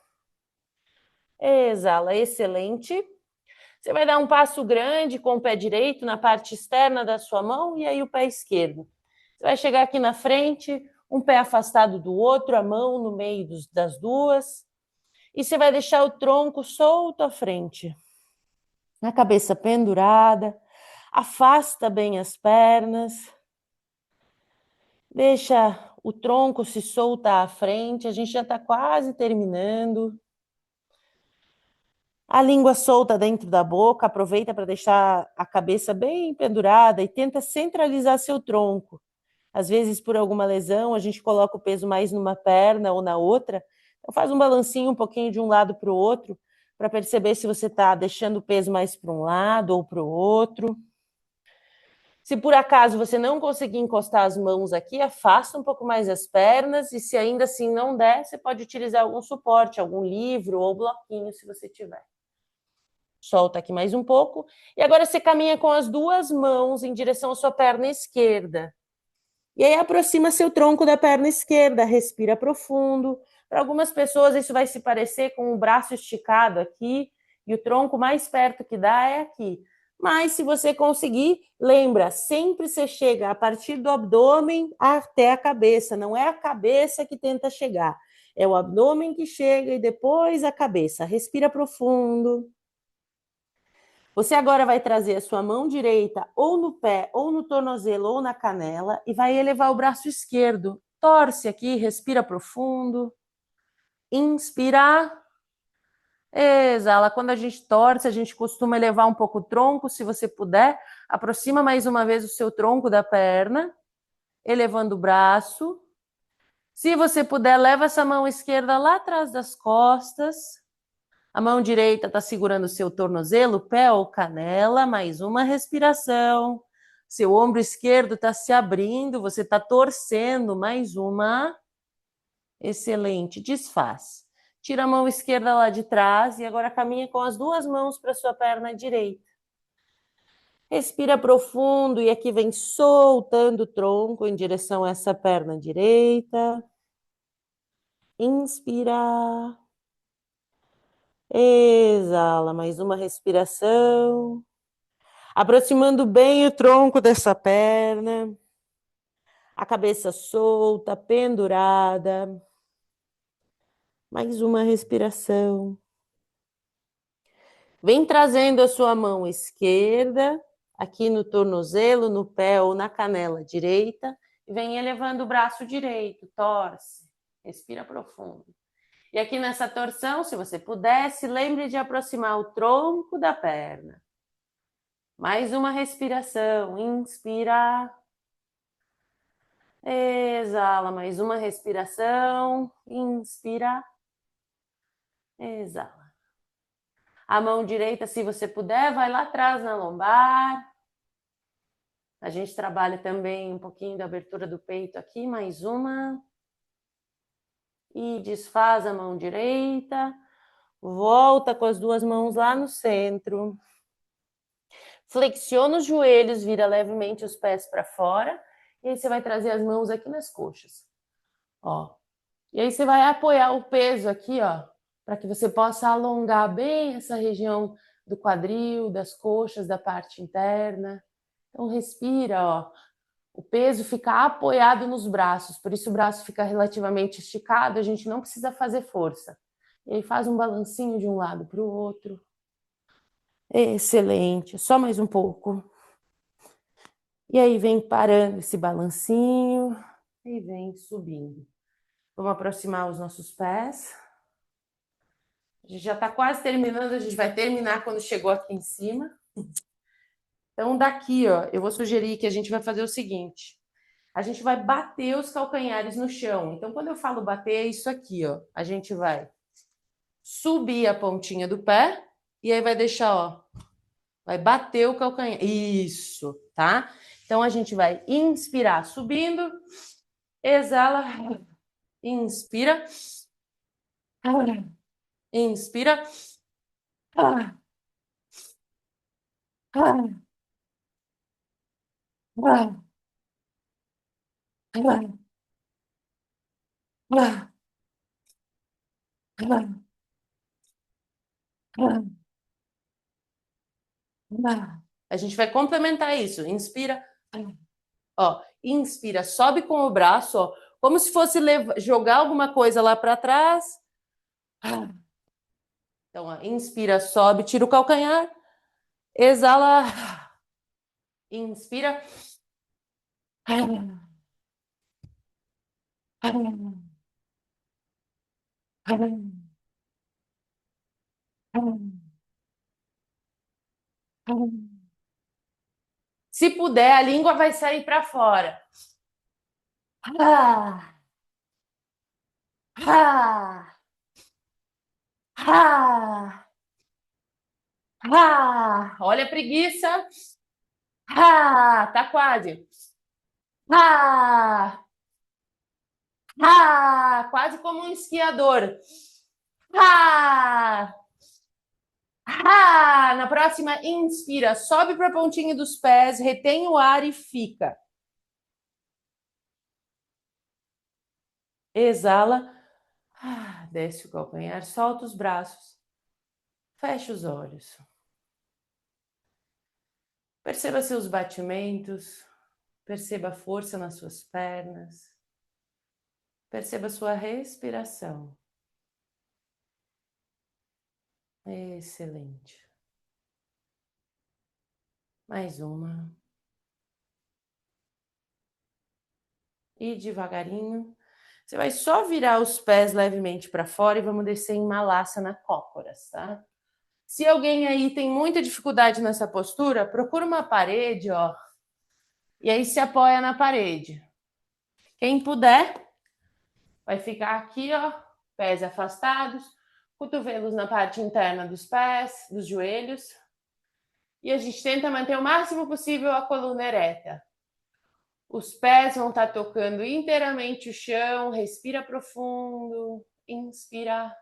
exala, excelente. Você vai dar um passo grande com o pé direito na parte externa da sua mão e aí o pé esquerdo. Você vai chegar aqui na frente, um pé afastado do outro, a mão no meio das duas. E você vai deixar o tronco solto à frente. A cabeça pendurada. Afasta bem as pernas. Deixa o tronco se soltar à frente. A gente já está quase terminando. A língua solta dentro da boca, aproveita para deixar a cabeça bem pendurada e tenta centralizar seu tronco. Às vezes, por alguma lesão, a gente coloca o peso mais numa perna ou na outra. Então, faz um balancinho um pouquinho de um lado para o outro, para perceber se você está deixando o peso mais para um lado ou para o outro. Se por acaso você não conseguir encostar as mãos aqui, afasta um pouco mais as pernas, e se ainda assim não der, você pode utilizar algum suporte, algum livro ou bloquinho, se você tiver. Solta aqui mais um pouco. E agora você caminha com as duas mãos em direção à sua perna esquerda. E aí aproxima seu tronco da perna esquerda, respira profundo. Para algumas pessoas isso vai se parecer com o braço esticado aqui, e o tronco mais perto que dá é aqui. Mas se você conseguir, lembra, sempre você chega a partir do abdômen até a cabeça, não é a cabeça que tenta chegar, é o abdômen que chega e depois a cabeça. Respira profundo. Você agora vai trazer a sua mão direita ou no pé, ou no tornozelo, ou na canela, e vai elevar o braço esquerdo. Torce aqui, respira profundo. Inspira. Exala. Quando a gente torce, a gente costuma elevar um pouco o tronco, se você puder. Aproxima mais uma vez o seu tronco da perna, elevando o braço. Se você puder, leva essa mão esquerda lá atrás das costas. A mão direita está segurando o seu tornozelo, pé ou canela, mais uma respiração. Seu ombro esquerdo está se abrindo, você está torcendo, mais uma. Excelente, desfaz. Tira a mão esquerda lá de trás e agora caminha com as duas mãos para sua perna direita. Respira profundo e aqui vem soltando o tronco em direção a essa perna direita. Inspira. Exala, mais uma respiração. Aproximando bem o tronco dessa perna. A cabeça solta, pendurada. Mais uma respiração. Vem trazendo a sua mão esquerda, aqui no tornozelo, no pé ou na canela direita. E vem elevando o braço direito, torce. Respira profundo. E aqui nessa torção, se você pudesse, lembre de aproximar o tronco da perna. Mais uma respiração. Inspira. Exala. Mais uma respiração. Inspira. Exala. A mão direita, se você puder, vai lá atrás na lombar. A gente trabalha também um pouquinho da abertura do peito aqui. Mais uma. E desfaz a mão direita. Volta com as duas mãos lá no centro. Flexiona os joelhos, vira levemente os pés para fora. E aí você vai trazer as mãos aqui nas coxas. Ó. E aí você vai apoiar o peso aqui, ó, para que você possa alongar bem essa região do quadril, das coxas, da parte interna. Então respira, ó. O peso fica apoiado nos braços, por isso o braço fica relativamente esticado, a gente não precisa fazer força. E aí faz um balancinho de um lado para o outro. Excelente, só mais um pouco. E aí vem parando esse balancinho e vem subindo. Vamos aproximar os nossos pés. A gente já está quase terminando, a gente vai terminar quando chegou aqui em cima. Então daqui, ó, eu vou sugerir que a gente vai fazer o seguinte. A gente vai bater os calcanhares no chão. Então quando eu falo bater, é isso aqui, ó. A gente vai subir a pontinha do pé e aí vai deixar, ó, vai bater o calcanhar. Isso, tá? Então a gente vai inspirar subindo, exala, inspira, inspira, a gente vai complementar isso. Inspira, ó, inspira, sobe com o braço, ó, como se fosse jogar alguma coisa lá para trás. Então, ó, inspira, sobe, tira o calcanhar, exala, inspira, se puder, a língua vai sair para fora. Olha a preguiça. Ah, tá quase. Ah, ah, quase como um esquiador. Ah, ah. Na próxima, inspira, sobe para a pontinha dos pés, retém o ar e fica. Exala. Ah, desce o calcanhar, solta os braços. Fecha os olhos. Perceba seus batimentos, perceba a força nas suas pernas, perceba sua respiração. Excelente. Mais uma. E devagarinho, você vai só virar os pés levemente para fora e vamos descer em Malasana Cócoras, tá? Se alguém aí tem muita dificuldade nessa postura, procura uma parede, ó, e aí se apoia na parede. Quem puder, vai ficar aqui, ó, pés afastados, cotovelos na parte interna dos pés, dos joelhos. E a gente tenta manter o máximo possível a coluna ereta. Os pés vão estar tocando inteiramente o chão, respira profundo, inspira,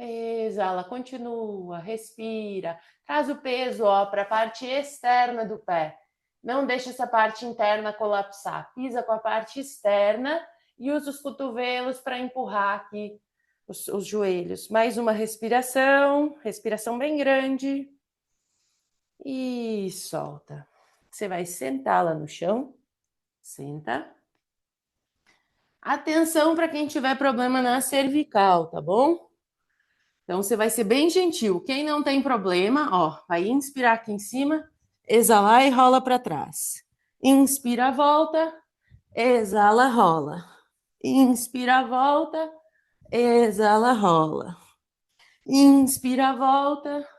exala, continua, respira. Traz o peso para a parte externa do pé. Não deixa essa parte interna colapsar. Pisa com a parte externa e usa os cotovelos para empurrar aqui os joelhos. Mais uma respiração bem grande. E solta. Você vai sentar lá no chão. Senta. Atenção para quem tiver problema na cervical, tá bom? Então você vai ser bem gentil. Quem não tem problema, ó, vai inspirar aqui em cima, exalar e rola para trás. Inspira, volta, exala, rola. Inspira, volta, exala, rola. Inspira, volta,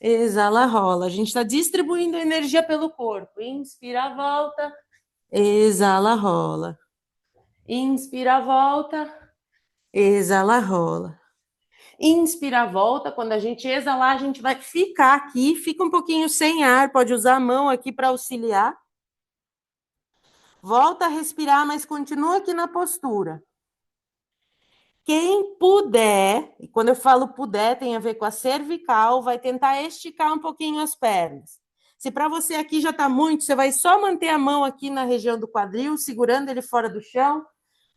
exala, rola. A gente está distribuindo energia pelo corpo. Inspira, volta, exala, rola. Inspira, volta, exala, rola. Inspira, volta. Quando a gente exalar, a gente vai ficar aqui, fica um pouquinho sem ar, pode usar a mão aqui para auxiliar. Volta a respirar, mas continua aqui na postura. Quem puder, e quando eu falo puder, tem a ver com a cervical, vai tentar esticar um pouquinho as pernas. Se para você aqui já está muito, você vai só manter a mão aqui na região do quadril, segurando ele fora do chão,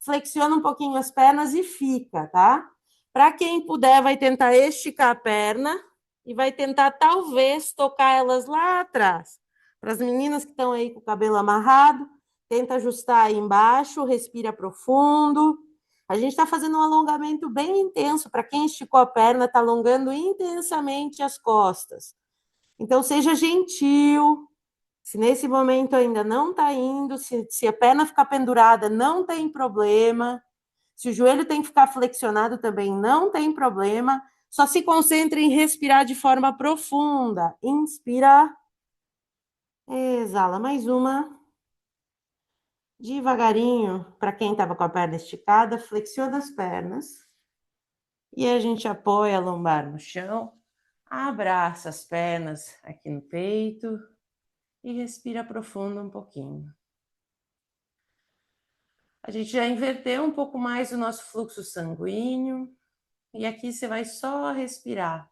flexiona um pouquinho as pernas e fica, tá? Para quem puder, vai tentar esticar a perna e vai tentar, talvez, tocar elas lá atrás. Para as meninas que estão aí com o cabelo amarrado, tenta ajustar aí embaixo, respira profundo. A gente está fazendo um alongamento bem intenso. Para quem esticou a perna, está alongando intensamente as costas. Então, seja gentil. Se nesse momento ainda não está indo, se a perna ficar pendurada, não tem problema. Se o joelho tem que ficar flexionado também, não tem problema. Só se concentre em respirar de forma profunda. Inspira. Exala. Mais uma. Devagarinho, para quem estava com a perna esticada, flexiona as pernas. E a gente apoia a lombar no chão, abraça as pernas aqui no peito e respira profundo um pouquinho. A gente já inverteu um pouco mais o nosso fluxo sanguíneo e aqui você vai só respirar.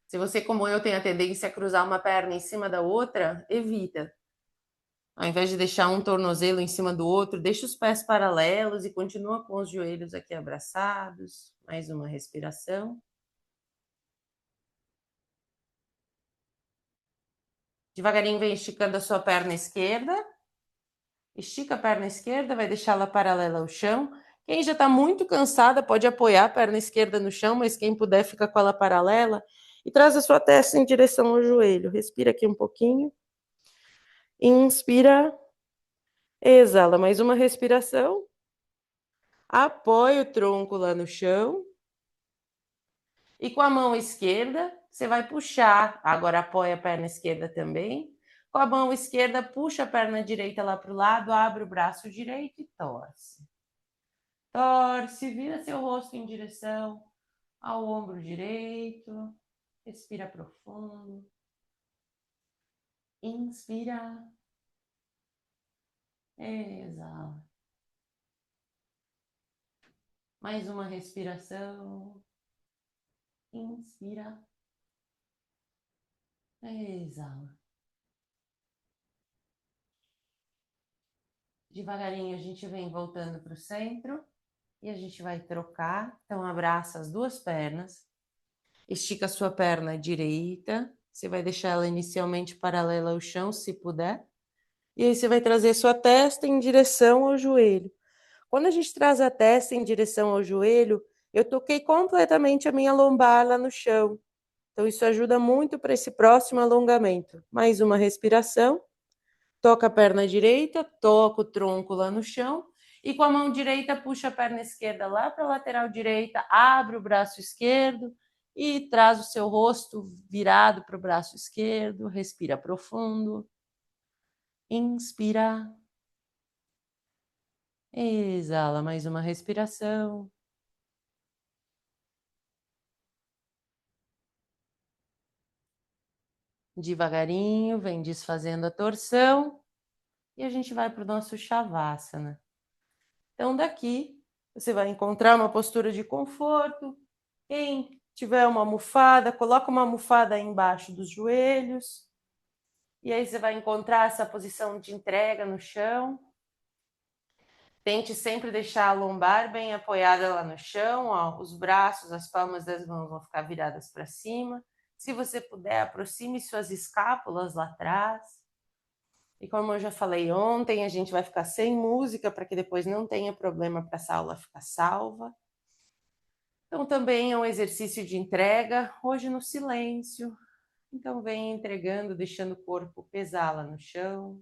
Se você, como eu, tem a tendência a cruzar uma perna em cima da outra, evita. Ao invés de deixar um tornozelo em cima do outro, deixa os pés paralelos e continua com os joelhos aqui abraçados. Mais uma respiração. Devagarinho vem esticando a sua perna esquerda. Estica a perna esquerda, vai deixá-la paralela ao chão. Quem já está muito cansada pode apoiar a perna esquerda no chão, mas quem puder fica com ela paralela. E traz a sua testa em direção ao joelho. Respira aqui um pouquinho. Inspira. Exala, mais uma respiração. Apoia o tronco lá no chão. E com a mão esquerda, você vai puxar. Agora apoia a perna esquerda também. Com a mão esquerda, puxa a perna direita lá para o lado, abre o braço direito e torce. Torce, vira seu rosto em direção ao ombro direito. Respira profundo. Inspira, exala. Mais uma respiração. Inspira, exala. Devagarinho a gente vem voltando para o centro e a gente vai trocar. Então, abraça as duas pernas, estica a sua perna direita. Você vai deixar ela inicialmente paralela ao chão, se puder. E aí você vai trazer sua testa em direção ao joelho. Quando a gente traz a testa em direção ao joelho, eu toquei completamente a minha lombar lá no chão. Então, isso ajuda muito para esse próximo alongamento. Mais uma respiração. Toca a perna direita, toca o tronco lá no chão. E com a mão direita, puxa a perna esquerda lá para a lateral direita, abre o braço esquerdo e traz o seu rosto virado para o braço esquerdo. Respira profundo. Inspira. Exala mais uma respiração. Devagarinho, vem desfazendo a torção e a gente vai para o nosso Shavasana. Então, daqui, você vai encontrar uma postura de conforto. Quem tiver uma almofada, coloca uma almofada aí embaixo dos joelhos. E aí você vai encontrar essa posição de entrega no chão. Tente sempre deixar a lombar bem apoiada lá no chão, ó. Os braços, as palmas das mãos vão ficar viradas para cima. Se você puder, aproxime suas escápulas lá atrás. E como eu já falei ontem, a gente vai ficar sem música para que depois não tenha problema para essa aula ficar salva. Então também é um exercício de entrega, hoje no silêncio. Então vem entregando, deixando o corpo pesar lá no chão.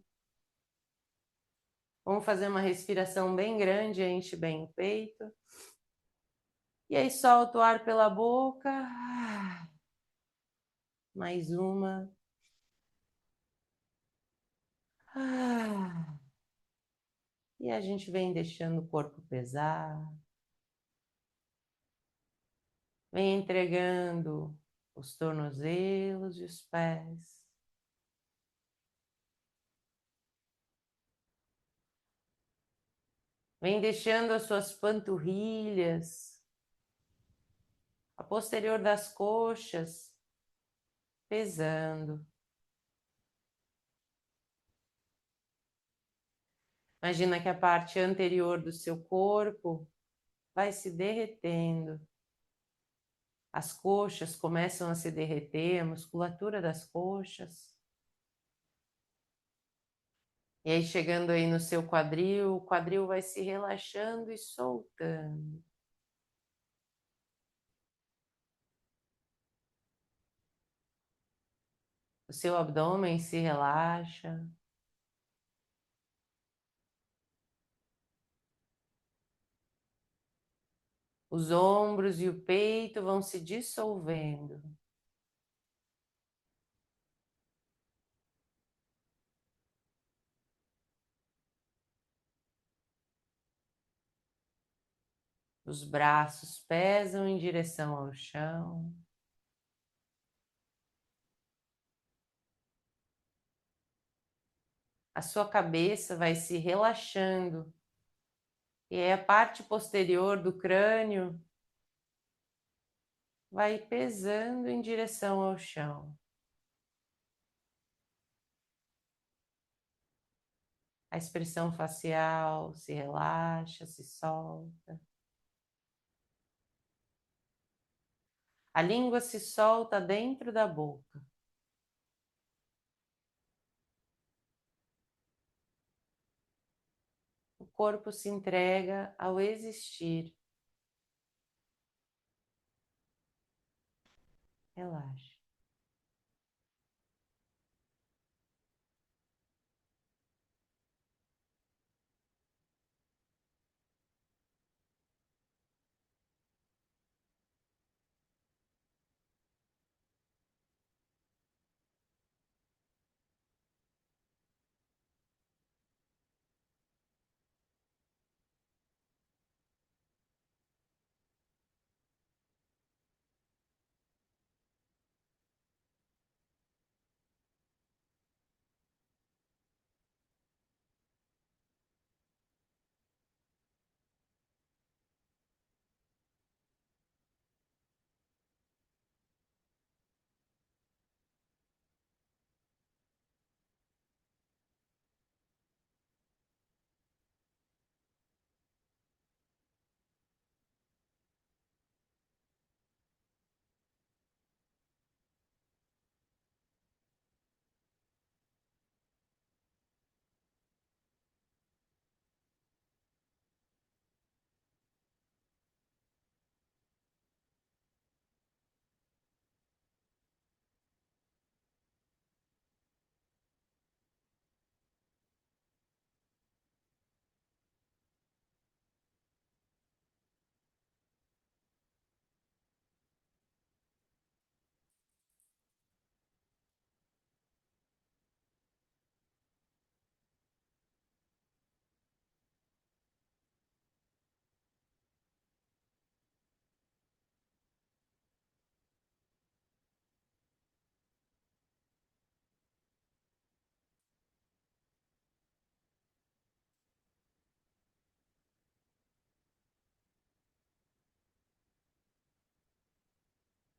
Vamos fazer uma respiração bem grande, enche bem o peito. E aí solta o ar pela boca. Mais uma. E a gente vem deixando o corpo pesar. Vem entregando os tornozelos e os pés. Vem deixando as suas panturrilhas, a posterior das coxas, pesando. Imagina que a parte anterior do seu corpo vai se derretendo. As coxas começam a se derreter, a musculatura das coxas. E aí, chegando aí no seu quadril, o quadril vai se relaxando e soltando. O seu abdômen se relaxa. Os ombros e o peito vão se dissolvendo. Os braços pesam em direção ao chão. A sua cabeça vai se relaxando. E aí a parte posterior do crânio vai pesando em direção ao chão. A expressão facial se relaxa, se solta. A língua se solta dentro da boca. O corpo se entrega ao existir. Relaxa.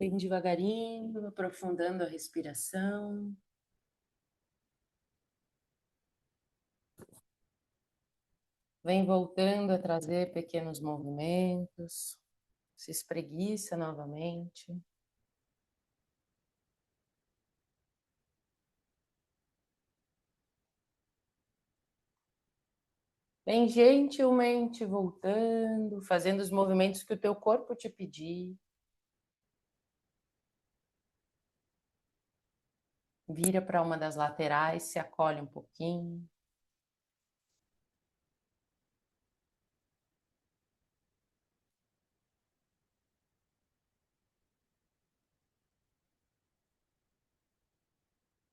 Bem devagarinho, aprofundando a respiração. Vem voltando a trazer pequenos movimentos. Se espreguiça novamente. Vem gentilmente voltando, fazendo os movimentos que o teu corpo te pedir. Vira para uma das laterais, se acolhe um pouquinho.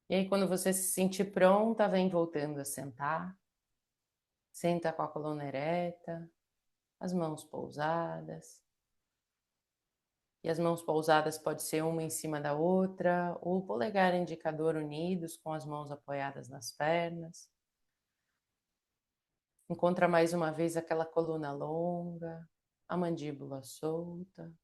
E aí, quando você se sentir pronta, vem voltando a sentar. Senta com a coluna ereta, as mãos pousadas. E as mãos pousadas pode ser uma em cima da outra, ou o polegar e indicador unidos com as mãos apoiadas nas pernas. Encontra mais uma vez aquela coluna longa, a mandíbula solta.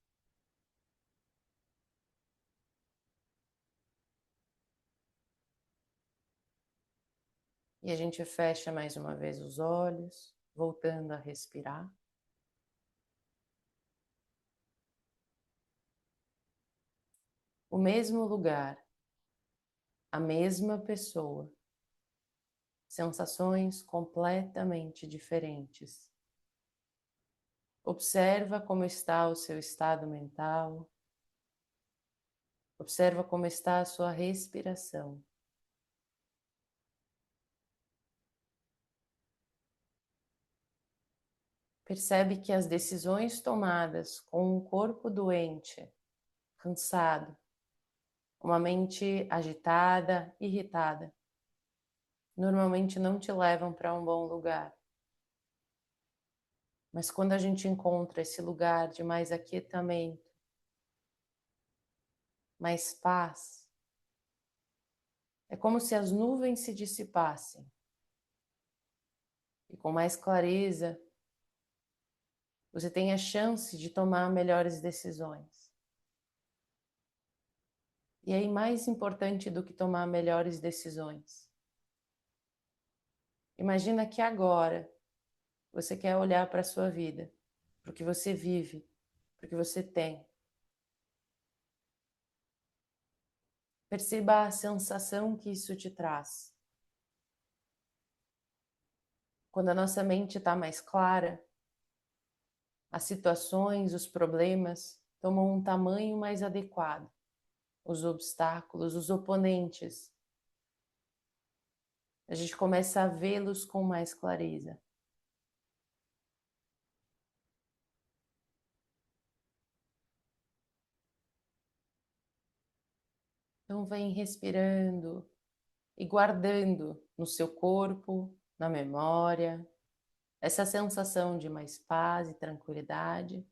E a gente fecha mais uma vez os olhos, voltando a respirar. O mesmo lugar, a mesma pessoa, sensações completamente diferentes. Observa como está o seu estado mental, observa como está a sua respiração. Percebe que as decisões tomadas com um corpo doente, cansado, uma mente agitada, irritada, normalmente não te levam para um bom lugar. Mas quando a gente encontra esse lugar de mais aquietamento, mais paz, é como se as nuvens se dissipassem e com mais clareza você tem a chance de tomar melhores decisões. E aí, mais importante do que tomar melhores decisões, imagina que agora você quer olhar para a sua vida, para o que você vive, para o que você tem. Perceba a sensação que isso te traz. Quando a nossa mente está mais clara, as situações, os problemas tomam um tamanho mais adequado. Os obstáculos, os oponentes, a gente começa a vê-los com mais clareza. Então vem respirando e guardando no seu corpo, na memória, essa sensação de mais paz e tranquilidade.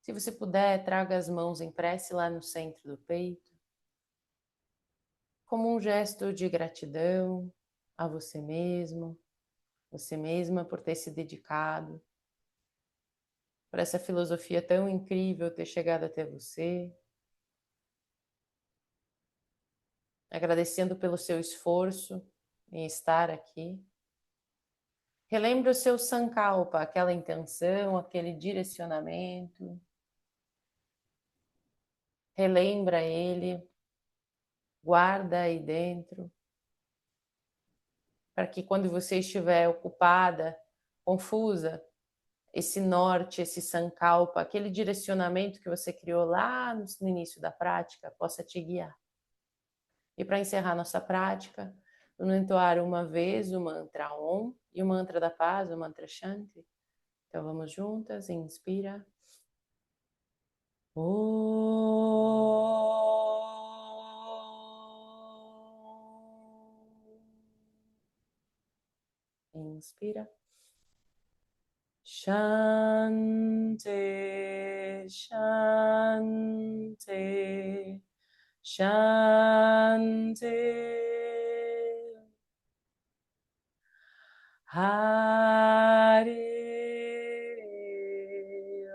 Se você puder, traga as mãos em prece lá no centro do peito, como um gesto de gratidão a você mesmo, você mesma por ter se dedicado, por essa filosofia tão incrível ter chegado até você, agradecendo pelo seu esforço em estar aqui. Relembre o seu sankalpa, aquela intenção, aquele direcionamento. Relembra ele, guarda aí dentro, para que quando você estiver ocupada, confusa, esse norte, esse sankalpa, aquele direcionamento que você criou lá no início da prática, possa te guiar. E para encerrar nossa prática, vamos entoar uma vez o mantra Om e o mantra da paz, o mantra Shanti. Então vamos juntas, inspira. Inspira. Shanti, Shanti, Shanti. Hare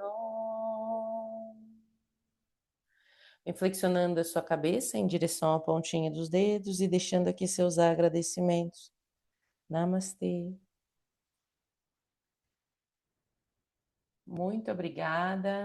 Om. Inflexionando a sua cabeça em direção à pontinha dos dedos e deixando aqui seus agradecimentos. Namastê. Muito obrigada.